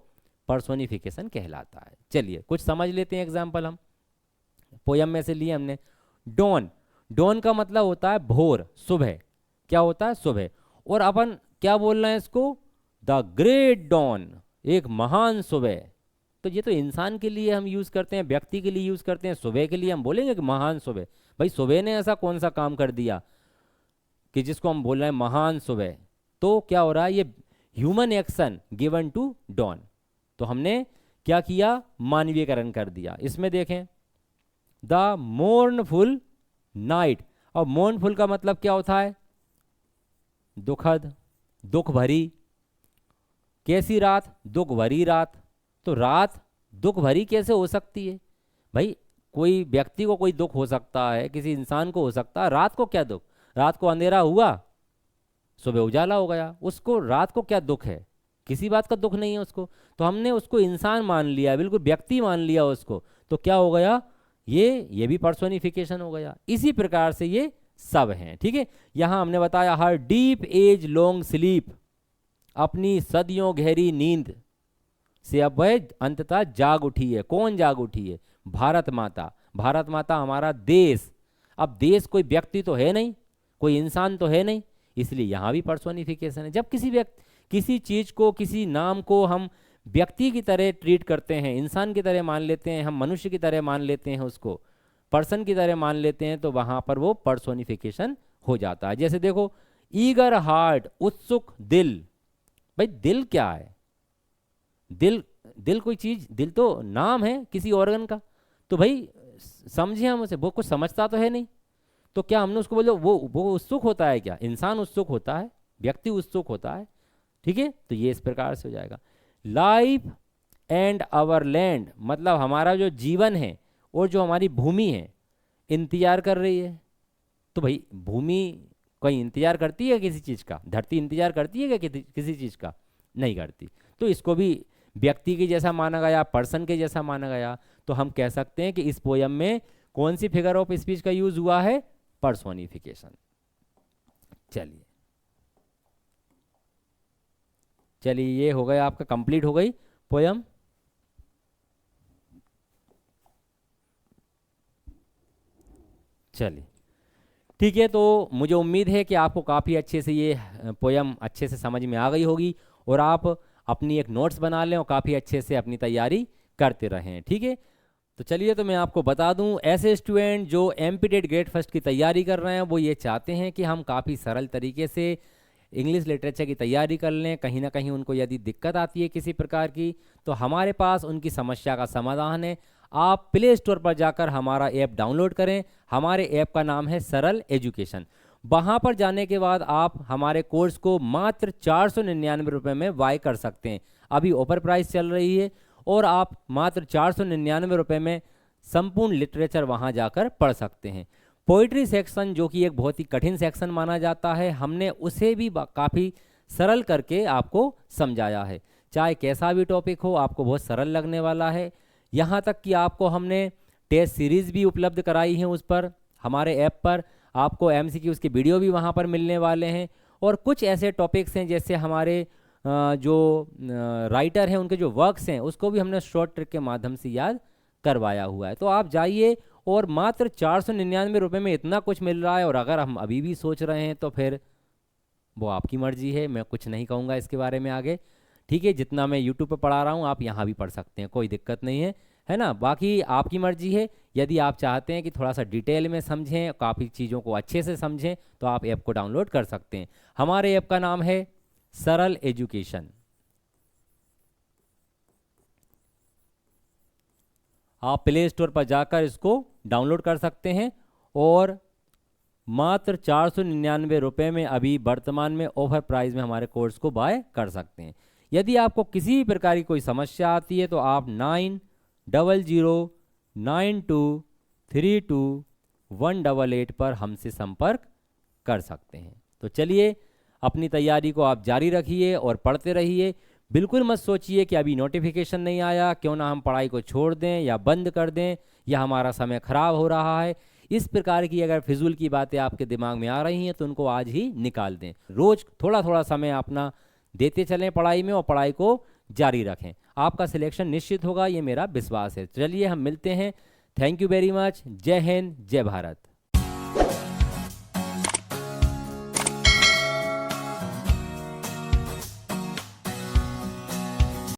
पर्सोनिफिकेशन कहलाता है। चलिए कुछ समझ लेते हैं एग्जाम्पल। हम पोयम में से लिए हमने डॉन। डॉन का मतलब होता है भोर, सुबह। क्या होता है, सुबह। और अपन क्या बोल रहे हैं इसको, द ग्रेट डॉन, एक महान सुबह। तो ये तो इंसान के लिए हम यूज़ करते हैं, व्यक्ति के लिए यूज़ करते हैं। सुबह के लिए हम बोलेंगे कि महान सुबह। भाई सुबह ने ऐसा कौन सा काम कर दिया कि जिसको हम बोल रहे हैं महान सुबह। तो क्या हो रहा है, ये human action given to dawn. तो हमने क्या किया, मानवीयकरण कर दिया। इसमें देखें द मोर्नफुल नाइट। और मोर्नफुल का मतलब क्या होता है, दुखद, दुख भरी। कैसी रात, दुख भरी रात। तो रात दुख भरी कैसे हो सकती है भाई, कोई व्यक्ति को कोई दुख हो सकता है, किसी इंसान को हो सकता है, रात को क्या दुख। रात को अंधेरा हुआ, सुबह उजाला हो गया, उसको रात को क्या दुख है, किसी बात का दुख नहीं है उसको। तो हमने उसको इंसान मान लिया, बिल्कुल व्यक्ति मान लिया उसको, तो क्या हो गया, ये भी पर्सोनिफिकेशन हो गया। इसी प्रकार से ये सब हैं, ठीक है। यहाँ हमने बताया हर डीप एज लॉन्ग स्लीप, अपनी सदियों गहरी नींद से अब वह अंततः जाग उठी है। कौन जाग उठी है, भारत माता। भारत माता हमारा देश। अब देश कोई व्यक्ति तो है नहीं, कोई इंसान तो है नहीं, इसलिए यहाँ भी पर्सोनिफिकेशन है। जब किसी चीज़ को, किसी नाम को हम व्यक्ति की तरह ट्रीट करते हैं, इंसान की तरह मान लेते हैं, हम मनुष्य की तरह मान लेते हैं, उसको पर्सन की तरह मान लेते हैं, तो वहाँ पर वो पर्सोनिफिकेशन हो जाता है। जैसे देखो ईगर हार्ट, उत्सुक दिल। भाई दिल क्या है, दिल कोई चीज़, दिल तो नाम है किसी ऑर्गन का। तो भाई समझे हम उसे, वो कुछ समझता तो है नहीं, तो क्या हमने उसको बोलो वो उत्सुक होता है क्या, इंसान उत्सुक होता है, व्यक्ति उत्सुक होता है, ठीक है। तो ये इस प्रकार से हो जाएगा। लाइफ एंड आवर लैंड, मतलब हमारा जो जीवन है और जो हमारी भूमि है इंतजार कर रही है। तो भाई भूमि कोई इंतजार करती है किसी चीज़ का, धरती इंतजार करती है क्या किसी चीज़ का, नहीं करती। तो इसको भी व्यक्ति के जैसा माना गया, पर्सन के जैसा माना गया। तो हम कह सकते हैं कि इस पोयम में कौन सी फिगर ऑफ स्पीच का यूज हुआ है, पर्सोनिफिकेशन। चलिए ये हो गया आपका, कंप्लीट हो गई पोयम। चलिए ठीक है, तो मुझे उम्मीद है कि आपको काफ़ी अच्छे से ये पोयम अच्छे से समझ में आ गई होगी, और आप अपनी एक नोट्स बना लें और काफ़ी अच्छे से अपनी तैयारी करते रहें, ठीक है। तो चलिए, तो मैं आपको बता दूं, ऐसे स्टूडेंट जो एमपीटेट ग्रेड फर्स्ट की तैयारी कर रहे हैं वो ये चाहते हैं कि हम काफ़ी सरल तरीके से इंग्लिश लिटरेचर की तैयारी कर लें। कहीं ना कहीं उनको यदि दिक्कत आती है किसी प्रकार की, तो हमारे पास उनकी समस्या का समाधान है। आप प्ले स्टोर पर जाकर हमारा ऐप डाउनलोड करें। हमारे ऐप का नाम है सरल एजुकेशन। वहाँ पर जाने के बाद आप हमारे कोर्स को मात्र 499 रुपये में बाय कर सकते हैं। अभी ऑफर प्राइस चल रही है और आप मात्र 499 रुपये में संपूर्ण लिटरेचर वहाँ जाकर पढ़ सकते हैं। पोइट्री सेक्शन, जो कि एक बहुत ही कठिन सेक्शन माना जाता है, हमने उसे भी काफ़ी सरल करके आपको समझाया है। चाहे कैसा भी टॉपिक हो, आपको बहुत सरल लगने वाला है। यहाँ तक कि आपको हमने टेस्ट सीरीज़ भी उपलब्ध कराई है उस पर, हमारे ऐप पर। आपको MCQ उसके वीडियो भी वहाँ पर मिलने वाले हैं। और कुछ ऐसे टॉपिक्स हैं जैसे हमारे जो राइटर हैं उनके जो वर्क्स हैं उसको भी हमने शॉर्ट ट्रिक के माध्यम से याद करवाया हुआ है। तो आप जाइए, और मात्र 499 रुपये में इतना कुछ मिल रहा है, और अगर हम अभी भी सोच रहे हैं तो फिर वो आपकी मर्जी है, मैं कुछ नहीं कहूँगा इसके बारे में आगे। ठीक है, जितना मैं यूट्यूब पे पढ़ा रहा हूँ आप यहाँ भी पढ़ सकते हैं, कोई दिक्कत नहीं है ना। बाकी आपकी मर्जी है, यदि आप चाहते हैं कि थोड़ा सा डिटेल में समझें, काफ़ी चीज़ों को अच्छे से समझें, तो आप ऐप को डाउनलोड कर सकते हैं। हमारे ऐप का नाम है सरल एजुकेशन। आप प्ले स्टोर पर जाकर इसको डाउनलोड कर सकते हैं, और मात्र 499 रुपये में अभी वर्तमान में ऑफर प्राइस में हमारे कोर्स को बाय कर सकते हैं। यदि आपको किसी भी प्रकार की कोई समस्या आती है तो आप 9009232188 पर हमसे संपर्क कर सकते हैं। तो चलिए, अपनी तैयारी को आप जारी रखिए और पढ़ते रहिए। बिल्कुल मत सोचिए कि अभी नोटिफिकेशन नहीं आया, क्यों ना हम पढ़ाई को छोड़ दें या बंद कर दें, या हमारा समय खराब हो रहा है। इस प्रकार की अगर फिजूल की बातें आपके दिमाग में आ रही हैं तो उनको आज ही निकाल दें। रोज थोड़ा थोड़ा समय अपना देते चलें पढ़ाई में, और पढ़ाई को जारी रखें। आपका सिलेक्शन निश्चित होगा, ये मेरा विश्वास है। चलिए हम मिलते हैं। Thank you very much. जय हिंद, जय भारत।